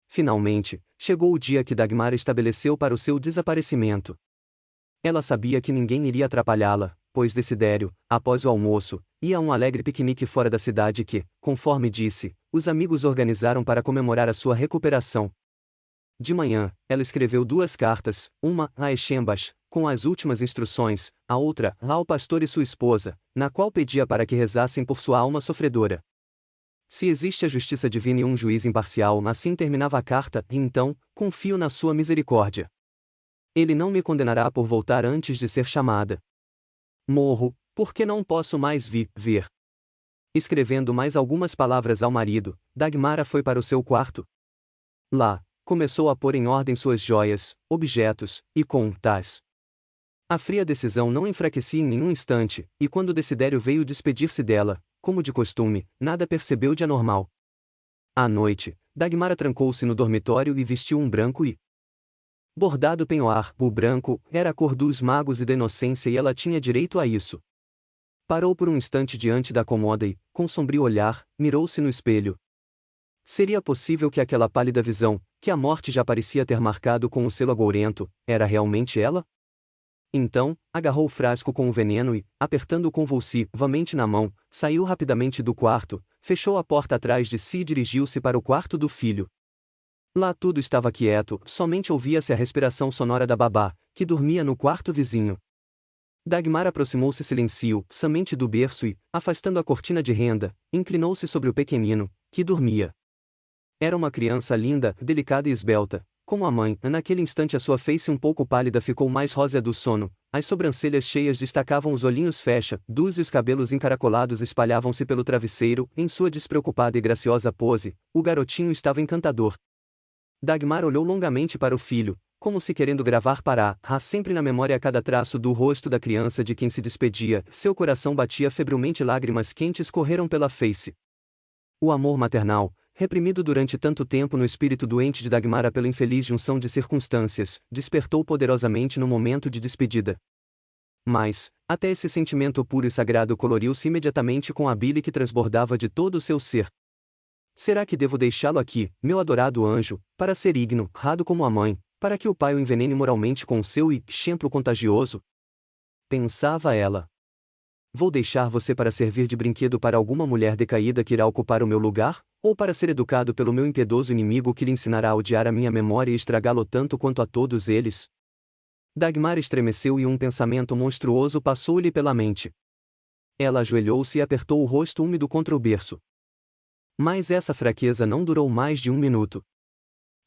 Finalmente, chegou o dia que Dagmara estabeleceu para o seu desaparecimento. Ela sabia que ninguém iria atrapalhá-la, pois Desidério, após o almoço, ia a um alegre piquenique fora da cidade que, conforme disse, os amigos organizaram para comemorar a sua recuperação. De manhã, ela escreveu 2 cartas, uma a Echembas, com as últimas instruções, a outra ao pastor e sua esposa, na qual pedia para que rezassem por sua alma sofredora. Se existe a justiça divina e um juiz imparcial, assim terminava a carta, e então, confio na sua misericórdia. Ele não me condenará por voltar antes de ser chamada. Morro, porque não posso mais ver. Escrevendo mais algumas palavras ao marido, Dagmara foi para o seu quarto. Lá, começou a pôr em ordem suas joias, objetos, e contas. A fria decisão não enfraquecia em nenhum instante, e quando Desidério veio despedir-se dela, como de costume, nada percebeu de anormal. À noite, Dagmara trancou-se no dormitório e vestiu um branco e bordado penhoar. O branco era a cor dos magos e da inocência e ela tinha direito a isso. Parou por um instante diante da cômoda e, com sombrio olhar, mirou-se no espelho. Seria possível que aquela pálida visão, que a morte já parecia ter marcado com o selo agourento, era realmente ela? Então, agarrou o frasco com o veneno e, apertando-o convulsivamente na mão, saiu rapidamente do quarto, fechou a porta atrás de si e dirigiu-se para o quarto do filho. Lá tudo estava quieto, somente ouvia-se a respiração sonora da babá, que dormia no quarto vizinho. Dagmar aproximou-se silenciosamente do berço e, afastando a cortina de renda, inclinou-se sobre o pequenino, que dormia. Era uma criança linda, delicada e esbelta, como a mãe, naquele instante a sua face um pouco pálida ficou mais rósea do sono, as sobrancelhas cheias destacavam os olhinhos fechados e os cabelos encaracolados espalhavam-se pelo travesseiro, em sua despreocupada e graciosa pose, o garotinho estava encantador. Dagmar olhou longamente para o filho, como se querendo gravar para sempre na memória cada traço do rosto da criança de quem se despedia, seu coração batia febrilmente, lágrimas quentes correram pela face. O amor maternal, reprimido durante tanto tempo no espírito doente de Dagmara pela infeliz junção de circunstâncias, despertou poderosamente no momento de despedida. Mas, até esse sentimento puro e sagrado coloriu-se imediatamente com a bile que transbordava de todo o seu ser. Será que devo deixá-lo aqui, meu adorado anjo, para ser ignorado como a mãe, para que o pai o envenene moralmente com o seu exemplo contagioso? Pensava ela. Vou deixar você para servir de brinquedo para alguma mulher decaída que irá ocupar o meu lugar, ou para ser educado pelo meu impiedoso inimigo que lhe ensinará a odiar a minha memória e estragá-lo tanto quanto a todos eles? Dagmar estremeceu e um pensamento monstruoso passou-lhe pela mente. Ela ajoelhou-se e apertou o rosto úmido contra o berço. Mas essa fraqueza não durou mais de 1 minuto.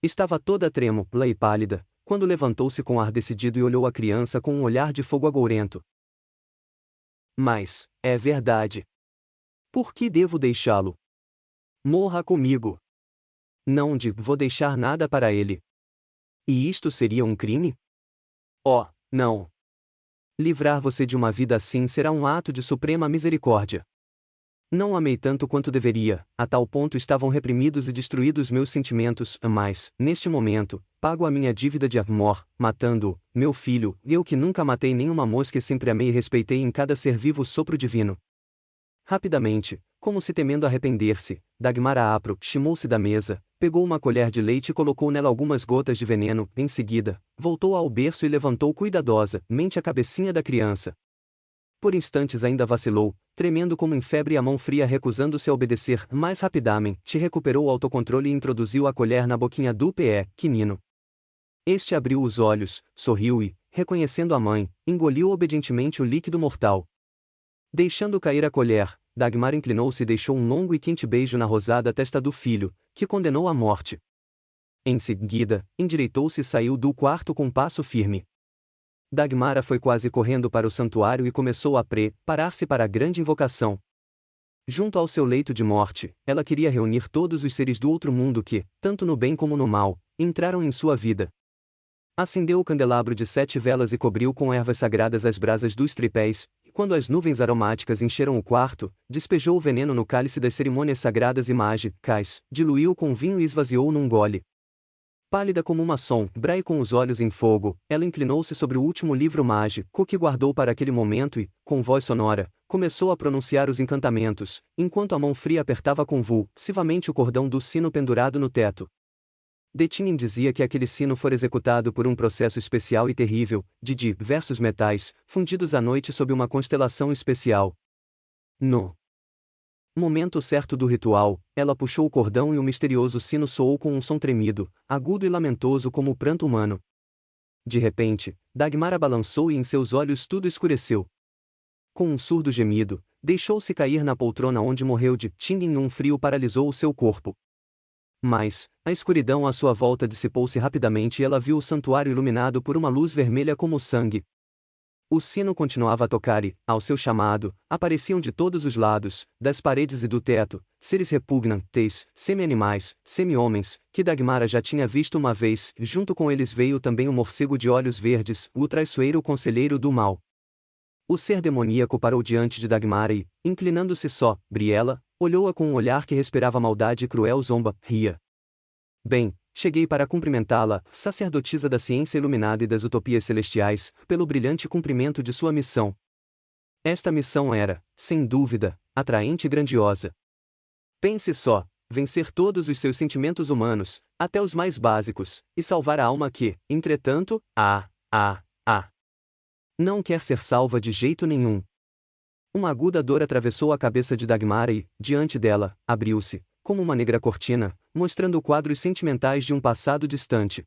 Estava toda trêmula e pálida, quando levantou-se com ar decidido e olhou a criança com um olhar de fogo agourento. Mas, é verdade. Por que devo deixá-lo? Morra comigo. Não vou deixar nada para ele. E isto seria um crime? Oh, não. Livrar você de uma vida assim será um ato de suprema misericórdia. Não amei tanto quanto deveria, a tal ponto estavam reprimidos e destruídos meus sentimentos, mas, neste momento, pago a minha dívida de amor, matando-o, meu filho, eu que nunca matei nenhuma mosca e sempre amei e respeitei em cada ser vivo o sopro divino. Rapidamente, como se temendo arrepender-se, Dagmara aproximou-se da mesa, pegou uma colher de leite e colocou nela algumas gotas de veneno, em seguida, voltou ao berço e levantou cuidadosamente a cabecinha da criança. Por instantes ainda vacilou, tremendo como em febre e a mão fria recusando-se a obedecer, mas rapidamente recuperou o autocontrole e introduziu a colher na boquinha do pequenino. Este abriu os olhos, sorriu e, reconhecendo a mãe, engoliu obedientemente o líquido mortal. Deixando cair a colher, Dagmar inclinou-se e deixou um longo e quente beijo na rosada testa do filho, que condenou à morte. Em seguida, endireitou-se e saiu do quarto com passo firme. Dagmara foi quase correndo para o santuário e começou a preparar-se para a grande invocação. Junto ao seu leito de morte, ela queria reunir todos os seres do outro mundo que, tanto no bem como no mal, entraram em sua vida. Acendeu o candelabro de 7 velas e cobriu com ervas sagradas as brasas dos tripés, e quando as nuvens aromáticas encheram o quarto, despejou o veneno no cálice das cerimônias sagradas e mágicas, diluiu com vinho e esvaziou num gole. Pálida como uma sombra e com os olhos em fogo, ela inclinou-se sobre o último livro mágico que guardou para aquele momento e, com voz sonora, começou a pronunciar os encantamentos, enquanto a mão fria apertava convulsivamente o cordão do sino pendurado no teto. Detinen dizia que aquele sino fora executado por um processo especial e terrível, de diversos metais, fundidos à noite sob uma constelação especial. No momento certo do ritual, ela puxou o cordão e o misterioso sino soou com um som tremido, agudo e lamentoso como o pranto humano. De repente, Dagmara balançou e em seus olhos tudo escureceu. Com um surdo gemido, deixou-se cair na poltrona onde morreu de tingem e um frio paralisou o seu corpo. Mas, a escuridão à sua volta dissipou-se rapidamente e ela viu o santuário iluminado por uma luz vermelha como sangue. O sino continuava a tocar e, ao seu chamado, apareciam de todos os lados, das paredes e do teto, seres repugnantes, semi-animais, semi-homens, que Dagmara já tinha visto uma vez, e junto com eles veio também um morcego de olhos verdes, o traiçoeiro conselheiro do mal. O ser demoníaco parou diante de Dagmara e, inclinando-se sobre-ela, olhou-a com um olhar que respirava maldade e cruel zomba, ria. Bem, cheguei para cumprimentá-la, sacerdotisa da ciência iluminada e das utopias celestiais, pelo brilhante cumprimento de sua missão. Esta missão era, sem dúvida, atraente e grandiosa. Pense só, vencer todos os seus sentimentos humanos, até os mais básicos, e salvar a alma que, entretanto, não quer ser salva de jeito nenhum. Uma aguda dor atravessou a cabeça de Dagmara e, diante dela, abriu-se, como uma negra cortina, mostrando quadros sentimentais de um passado distante.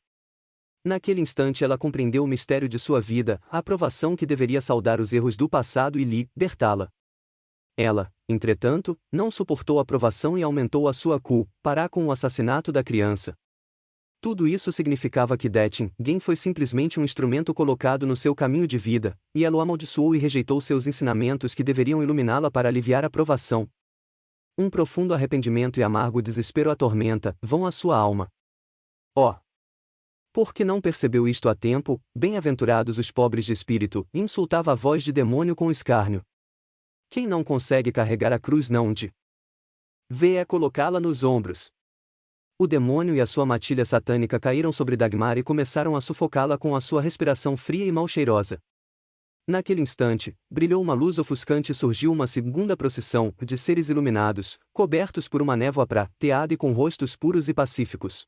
Naquele instante ela compreendeu o mistério de sua vida, a aprovação que deveria saldar os erros do passado e libertá-la. Ela, entretanto, não suportou a provação e aumentou a sua culpa com o assassinato da criança. Tudo isso significava que Dettingen foi simplesmente um instrumento colocado no seu caminho de vida, e ela o amaldiçoou e rejeitou seus ensinamentos que deveriam iluminá-la para aliviar a provação. Um profundo arrependimento e amargo desespero atormenta, vão a sua alma. Oh! Por que não percebeu isto a tempo? Bem-aventurados os pobres de espírito, insultava a voz de demônio com escárnio. Quem não consegue carregar a cruz não de vê é colocá-la nos ombros. O demônio e a sua matilha satânica caíram sobre Dagmar e começaram a sufocá-la com a sua respiração fria e mal-cheirosa. Naquele instante, brilhou uma luz ofuscante e surgiu uma segunda procissão, de seres iluminados, cobertos por uma névoa prateada e com rostos puros e pacíficos.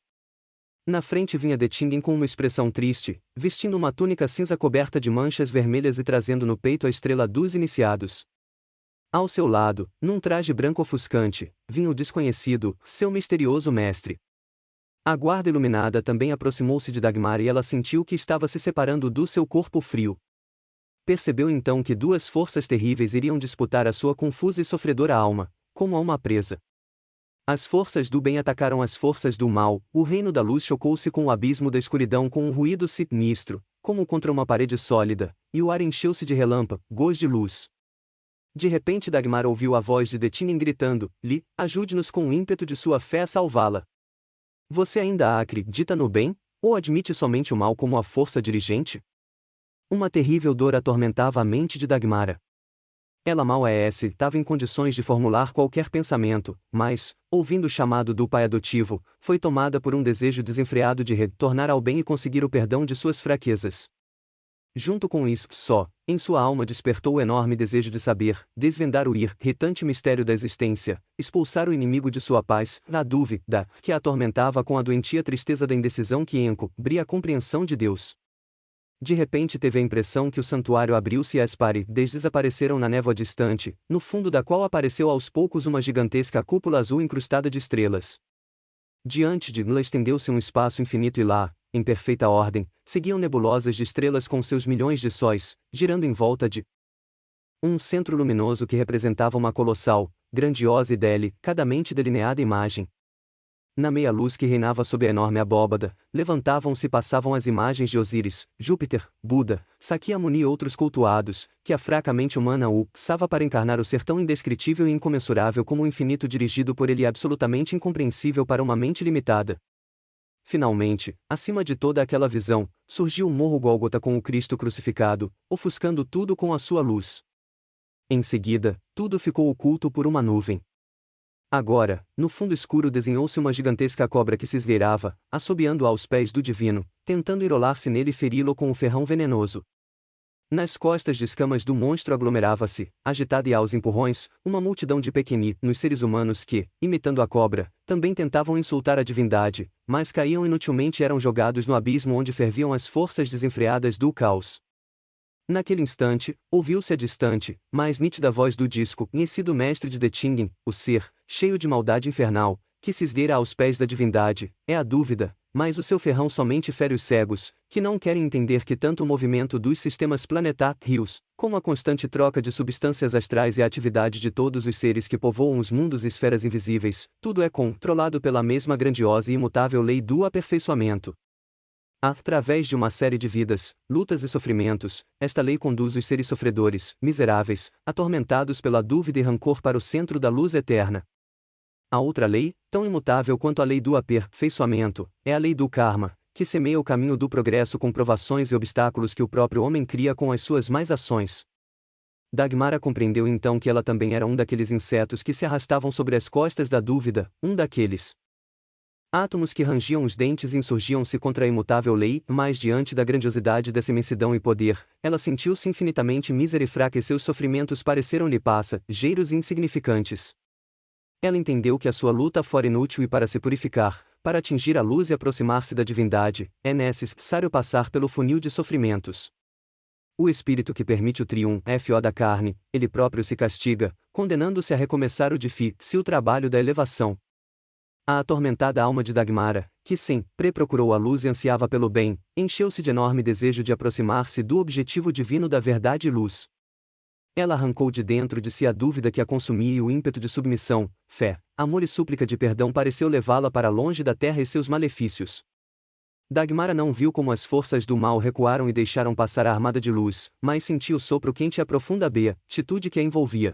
Na frente vinha Dettingen com uma expressão triste, vestindo uma túnica cinza coberta de manchas vermelhas e trazendo no peito a estrela dos iniciados. Ao seu lado, num traje branco ofuscante, vinha o desconhecido, seu misterioso mestre. A guarda iluminada também aproximou-se de Dagmar e ela sentiu que estava se separando do seu corpo frio. Percebeu então que duas forças terríveis iriam disputar a sua confusa e sofredora alma, como a uma presa. As forças do bem atacaram as forças do mal, o reino da luz chocou-se com o abismo da escuridão com um ruído sinistro, como contra uma parede sólida, e o ar encheu-se de relâmpagos de luz. De repente Dagmar ouviu a voz de Dettingen gritando: "Li, ajude-nos com o ímpeto de sua fé a salvá-la. Você ainda acredita no bem, ou admite somente o mal como a força dirigente?" Uma terrível dor atormentava a mente de Dagmar. Ela mal estava em condições de formular qualquer pensamento, mas, ouvindo o chamado do pai adotivo, foi tomada por um desejo desenfreado de retornar ao bem e conseguir o perdão de suas fraquezas. Junto com isso, em sua alma despertou o enorme desejo de saber, desvendar o irritante mistério da existência, expulsar o inimigo de sua paz, a dúvida, que a atormentava com a doentia tristeza da indecisão que encobria a compreensão de Deus. De repente teve a impressão que o santuário abriu-se e as paredes desapareceram na névoa distante, no fundo da qual apareceu aos poucos uma gigantesca cúpula azul incrustada de estrelas. Diante de ela estendeu-se um espaço infinito e lá, em perfeita ordem, seguiam nebulosas de estrelas com seus milhões de sóis, girando em volta de um centro luminoso que representava uma colossal, grandiosa e delicadamente delineada imagem. Na meia-luz que reinava sob a enorme abóbada, levantavam-se e passavam as imagens de Osíris, Júpiter, Buda, Sakyamuni e outros cultuados, que a fraca mente humana usava para encarnar o ser tão indescritível e incomensurável como o infinito dirigido por ele e absolutamente incompreensível para uma mente limitada. Finalmente, acima de toda aquela visão, surgiu o Morro Gólgota com o Cristo crucificado, ofuscando tudo com a sua luz. Em seguida, tudo ficou oculto por uma nuvem. Agora, no fundo escuro desenhou-se uma gigantesca cobra que se esgueirava, assobiando aos pés do divino, tentando enrolar-se nele e feri-lo com um ferrão venenoso. Nas costas de escamas do monstro aglomerava-se, agitada e aos empurrões, uma multidão de pequeninos seres humanos que, imitando a cobra, também tentavam insultar a divindade, mas caíam inutilmente e eram jogados no abismo onde ferviam as forças desenfreadas do caos. Naquele instante, ouviu-se a distante, mais nítida voz do desconhecido mestre de Dettingen, o ser, cheio de maldade infernal, que se esgueira aos pés da divindade, é a dúvida, mas o seu ferrão somente fere os cegos, que não querem entender que tanto o movimento dos sistemas planetários, como a constante troca de substâncias astrais e a atividade de todos os seres que povoam os mundos e esferas invisíveis, tudo é controlado pela mesma grandiosa e imutável lei do aperfeiçoamento. Através de uma série de vidas, lutas e sofrimentos, esta lei conduz os seres sofredores, miseráveis, atormentados pela dúvida e rancor para o centro da luz eterna. A outra lei, tão imutável quanto a lei do aperfeiçoamento, é a lei do karma, que semeia o caminho do progresso com provações e obstáculos que o próprio homem cria com as suas más ações. Dagmara compreendeu então que ela também era um daqueles insetos que se arrastavam sobre as costas da dúvida, um daqueles átomos que rangiam os dentes e insurgiam-se contra a imutável lei, mas diante da grandiosidade dessa imensidão e poder, ela sentiu-se infinitamente mísera e fraca e seus sofrimentos pareceram-lhe passageiros e insignificantes. Ela entendeu que a sua luta fora inútil e para se purificar, para atingir a luz e aproximar-se da divindade, é necessário passar pelo funil de sofrimentos. O espírito que permite o triunfo da carne, ele próprio se castiga, condenando-se a recomeçar o difícil trabalho da elevação. A atormentada alma de Dagmara, que sempre procurou a luz e ansiava pelo bem, encheu-se de enorme desejo de aproximar-se do objetivo divino da verdade e luz. Ela arrancou de dentro de si a dúvida que a consumia e o ímpeto de submissão, fé, amor e súplica de perdão pareceu levá-la para longe da terra e seus malefícios. Dagmara não viu como as forças do mal recuaram e deixaram passar a armada de luz, mas sentiu o sopro quente e a profunda beatitude que a envolvia.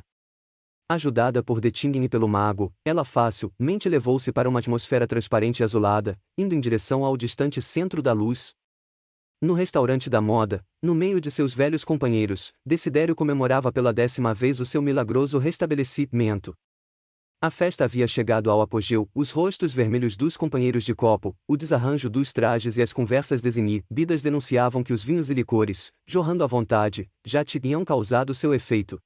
Ajudada por Detingen e pelo mago, ela facilmente levou-se para uma atmosfera transparente e azulada, indo em direção ao distante centro da luz. No restaurante da moda, no meio de seus velhos companheiros, Desidério comemorava pela 10ª vez o seu milagroso restabelecimento. A festa havia chegado ao apogeu, os rostos vermelhos dos companheiros de copo, o desarranjo dos trajes e as conversas desinibidas denunciavam que os vinhos e licores, jorrando à vontade, já tinham causado seu efeito.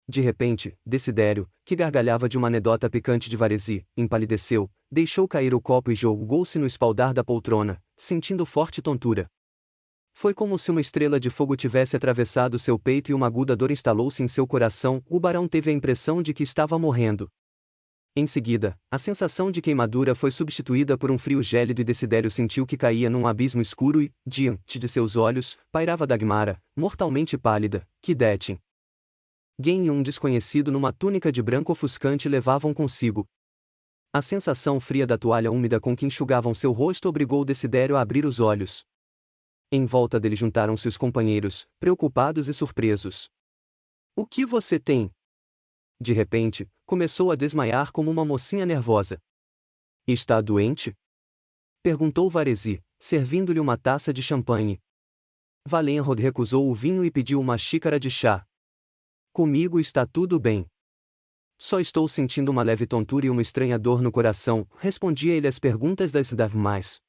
De repente, Desidério, que gargalhava de uma anedota picante de Varesi, empalideceu, deixou cair o copo e jogou-se no espaldar da poltrona, sentindo forte tontura. Foi como se uma estrela de fogo tivesse atravessado seu peito e uma aguda dor instalou-se em seu coração. O barão teve a impressão de que estava morrendo. Em seguida, a sensação de queimadura foi substituída por um frio gélido e Desidério sentiu que caía num abismo escuro e, diante de seus olhos, pairava Dagmara, mortalmente pálida, que Detingen e um desconhecido numa túnica de branco ofuscante levavam consigo. A sensação fria da toalha úmida com que enxugavam seu rosto obrigou Desidério a abrir os olhos. Em volta dele juntaram-se os companheiros, preocupados e surpresos. "O que você tem?" De repente, começou a desmaiar como uma mocinha nervosa. "Está doente?" perguntou Varesi, servindo-lhe uma taça de champanhe. Valenrod recusou o vinho e pediu uma xícara de chá. "Comigo está tudo bem. Só estou sentindo uma leve tontura e uma estranha dor no coração", respondia ele às perguntas das damas.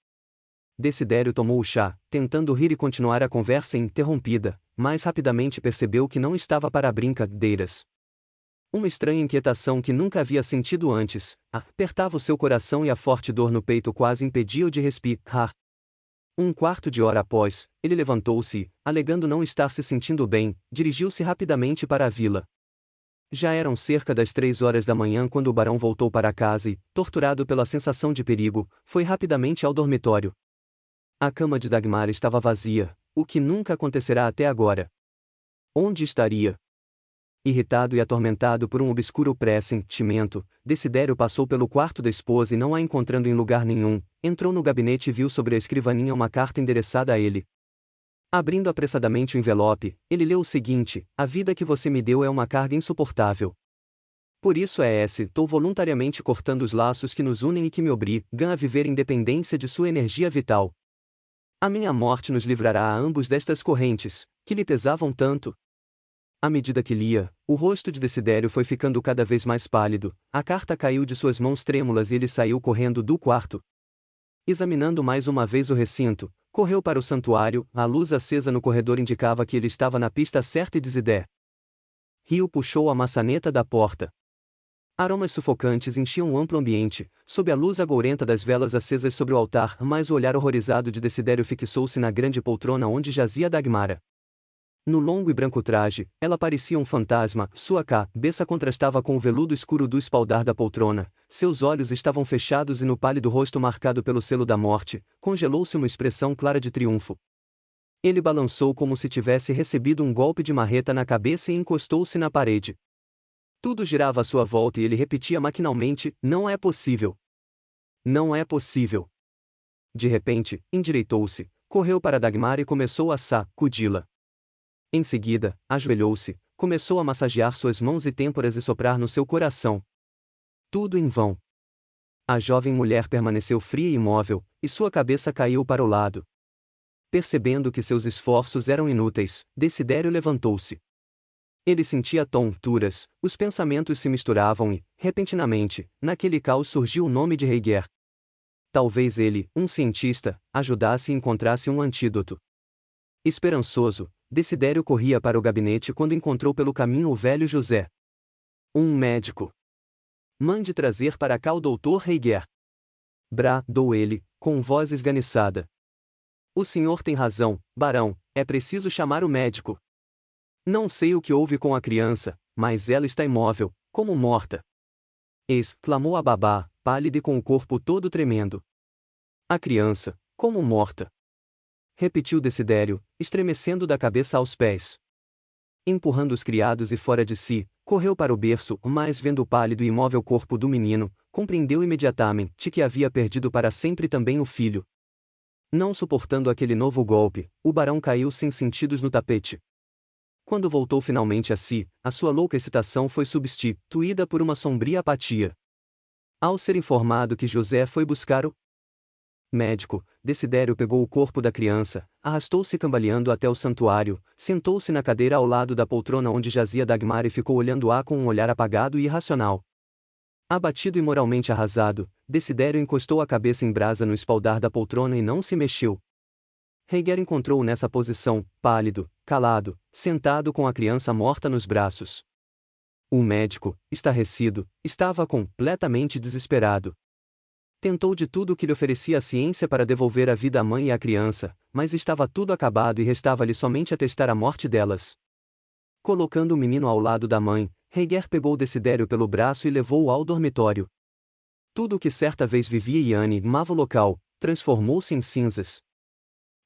Desidério tomou o chá, tentando rir e continuar a conversa interrompida, mas rapidamente percebeu que não estava para brincadeiras. Uma estranha inquietação que nunca havia sentido antes apertava o seu coração e a forte dor no peito quase impedia-o de respirar. Um quarto de hora após, ele levantou-se e, alegando não estar se sentindo bem, dirigiu-se rapidamente para a vila. Já eram cerca das 3 horas da manhã quando o barão voltou para casa e, torturado pela sensação de perigo, foi rapidamente ao dormitório. A cama de Dagmar estava vazia, o que nunca acontecerá até agora. Onde estaria? Irritado e atormentado por um obscuro pressentimento, Desidério passou pelo quarto da esposa e não a encontrando em lugar nenhum, entrou no gabinete e viu sobre a escrivaninha uma carta endereçada a ele. Abrindo apressadamente o envelope, ele leu o seguinte: "A vida que você me deu é uma carga insuportável. Por isso estou voluntariamente cortando os laços que nos unem e que me obrigam a viver em dependência de sua energia vital. A minha morte nos livrará a ambos destas correntes, que lhe pesavam tanto." À medida que lia, o rosto de Desidério foi ficando cada vez mais pálido, a carta caiu de suas mãos trêmulas e ele saiu correndo do quarto. Examinando mais uma vez o recinto, correu para o santuário, a luz acesa no corredor indicava que ele estava na pista certa e Desidério puxou a maçaneta da porta. Aromas sufocantes enchiam o amplo ambiente, sob a luz agourenta das velas acesas sobre o altar, mas o olhar horrorizado de Desidério fixou-se na grande poltrona onde jazia Dagmara. No longo e branco traje, ela parecia um fantasma, sua cabeça contrastava com o veludo escuro do espaldar da poltrona, seus olhos estavam fechados e no pálido rosto marcado pelo selo da morte, congelou-se uma expressão clara de triunfo. Ele balançou como se tivesse recebido um golpe de marreta na cabeça e encostou-se na parede. Tudo girava à sua volta e ele repetia maquinalmente: "Não é possível. Não é possível." De repente, endireitou-se, correu para Dagmar e começou a sacudi-la. Em seguida, ajoelhou-se, começou a massagear suas mãos e têmporas e soprar no seu coração. Tudo em vão. A jovem mulher permaneceu fria e imóvel, e sua cabeça caiu para o lado. Percebendo que seus esforços eram inúteis, Desidério levantou-se. Ele sentia tonturas, os pensamentos se misturavam e, repentinamente, naquele caos surgiu o nome de Heiger. Talvez ele, um cientista, ajudasse e encontrasse um antídoto. Esperançoso, Desidério corria para o gabinete quando encontrou pelo caminho o velho José. "Um médico. Mande trazer para cá o Dr. Heiger." Bradou ele, com voz esganiçada. "O senhor tem razão, barão, é preciso chamar o médico. Não sei o que houve com a criança, mas ela está imóvel, como morta." Exclamou a babá, pálida e com o corpo todo tremendo. "A criança, como morta?" repetiu Desidério, estremecendo da cabeça aos pés. Empurrando os criados e fora de si, correu para o berço, mas vendo o pálido e imóvel corpo do menino, compreendeu imediatamente que havia perdido para sempre também o filho. Não suportando aquele novo golpe, o barão caiu sem sentidos no tapete. Quando voltou finalmente a si, a sua louca excitação foi substituída por uma sombria apatia. Ao ser informado que José foi buscar o médico, Desidério pegou o corpo da criança, arrastou-se cambaleando até o santuário, sentou-se na cadeira ao lado da poltrona onde jazia Dagmar e ficou olhando-a com um olhar apagado e irracional. Abatido e moralmente arrasado, Desidério encostou a cabeça em brasa no espaldar da poltrona e não se mexeu. Heiger encontrou-o nessa posição, pálido, calado, sentado com a criança morta nos braços. O médico, estarrecido, estava completamente desesperado. Tentou de tudo o que lhe oferecia a ciência para devolver a vida à mãe e à criança, mas estava tudo acabado e restava-lhe somente atestar a morte delas. Colocando o menino ao lado da mãe, Heiger pegou Desidério pelo braço e levou-o ao dormitório. Tudo o que certa vez vivia e animava o local, transformou-se em cinzas.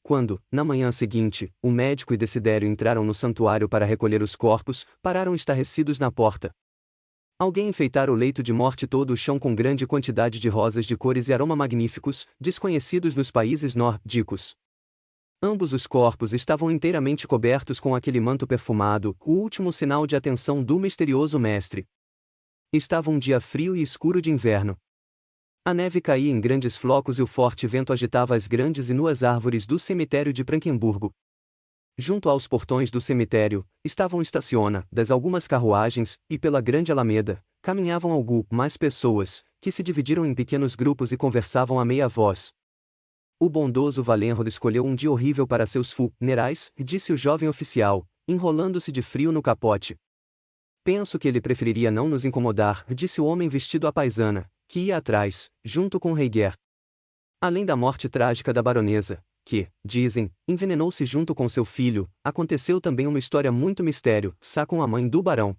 Quando, na manhã seguinte, o médico e Desidério entraram no santuário para recolher os corpos, pararam estarrecidos na porta. Alguém enfeitara o leito de morte todo o chão com grande quantidade de rosas de cores e aroma magníficos, desconhecidos nos países nórdicos. Ambos os corpos estavam inteiramente cobertos com aquele manto perfumado, o último sinal de atenção do misterioso mestre. Estava um dia frio e escuro de inverno. A neve caía em grandes flocos e o forte vento agitava as grandes e nuas árvores do cemitério de Branquemburgo. Junto aos portões do cemitério, estavam estacionadas algumas carruagens, e pela grande alameda, caminhavam algumas pessoas, que se dividiram em pequenos grupos e conversavam a meia voz. O bondoso Valenrod escolheu um dia horrível para seus funerais, disse o jovem oficial, enrolando-se de frio no capote. Penso que ele preferiria não nos incomodar, disse o homem vestido à paisana, que ia atrás, junto com Heiger. Além da morte trágica da baronesa, que, dizem, envenenou-se junto com seu filho, aconteceu também uma história muito mistério, com a mãe do barão.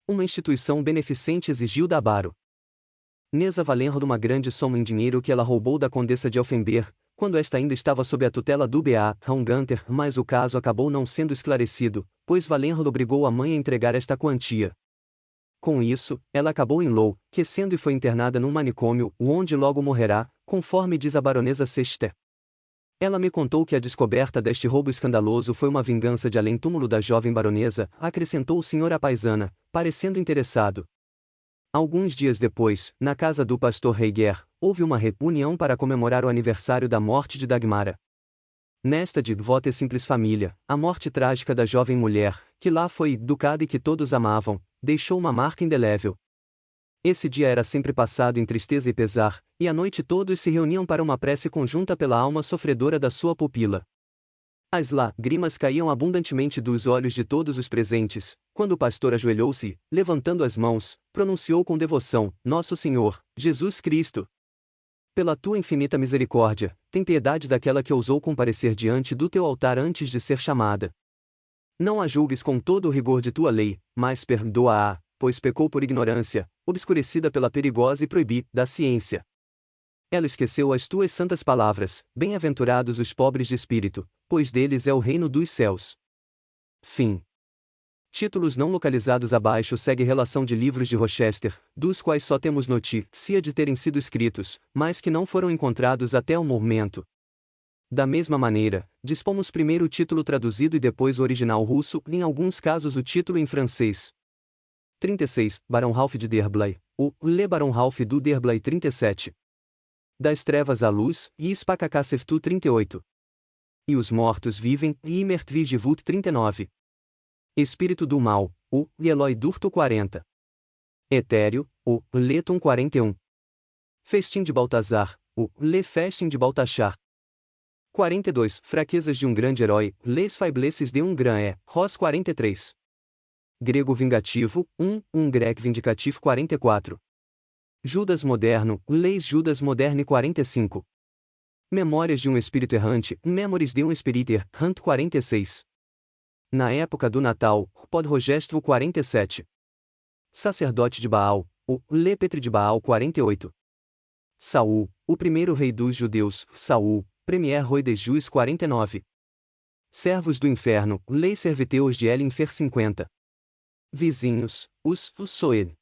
Uma instituição beneficente exigiu da baronesa Valenrod uma grande soma em dinheiro que ela roubou da condessa de Elfenberg, quando esta ainda estava sob a tutela do Baron Gunther, mas o caso acabou não sendo esclarecido, pois Valenrod obrigou a mãe a entregar esta quantia. Com isso, ela acabou enlouquecendo e foi internada num manicômio, onde logo morrerá, conforme diz a baronesa Sester. Ela me contou que a descoberta deste roubo escandaloso foi uma vingança de além-túmulo da jovem baronesa, acrescentou o senhor à paisana, parecendo interessado. Alguns dias depois, na casa do pastor Heiger, houve uma reunião para comemorar o aniversário da morte de Dagmara. Nesta devota e simples família, a morte trágica da jovem mulher, que lá foi educada e que todos amavam, deixou uma marca indelével. Esse dia era sempre passado em tristeza e pesar, e à noite todos se reuniam para uma prece conjunta pela alma sofredora da sua pupila. As lágrimas caíam abundantemente dos olhos de todos os presentes, quando o pastor ajoelhou-se, levantando as mãos, pronunciou com devoção: Nosso Senhor, Jesus Cristo. Pela tua infinita misericórdia, tem piedade daquela que ousou comparecer diante do teu altar antes de ser chamada. Não a julgues com todo o rigor de tua lei, mas perdoa-a, pois pecou por ignorância, obscurecida pela perigosa e proibida ciência. Ela esqueceu as tuas santas palavras: bem-aventurados os pobres de espírito, pois deles é o reino dos céus. Fim. Títulos não localizados abaixo segue relação de livros de Rochester, dos quais só temos notícia de terem sido escritos, mas que não foram encontrados até o momento. Da mesma maneira, dispomos primeiro o título traduzido e depois o original russo, em alguns casos o título em francês. 36, Barão Ralph de Derblay, o Le Baron Ralph du Derblay 37. Das trevas à luz, e Spacacaceftu 38. E os mortos vivem, e Imertvigivut 39. Espírito do mal, o Eloi Durto 40. Etéreo, o Letum 41. Festim de Baltazar, o Le Festim de Baltachar. 42. Fraquezas de um grande herói, Les Faiblesses de um grand Ros 43. Grego vingativo, grec vindicativo 44. Judas moderno, Leis Judas moderne 45. Memórias de um espírito errante, Memories de um espírito errante 46. Na época do Natal, Pod Rogestro 47. Sacerdote de Baal, o Lepetre de Baal 48. Saul, o primeiro rei dos judeus, Saul, Premier Roi des Juis 49. Servos do inferno, Lei Serviteus de El Infer 50. Vizinhos, os Soed.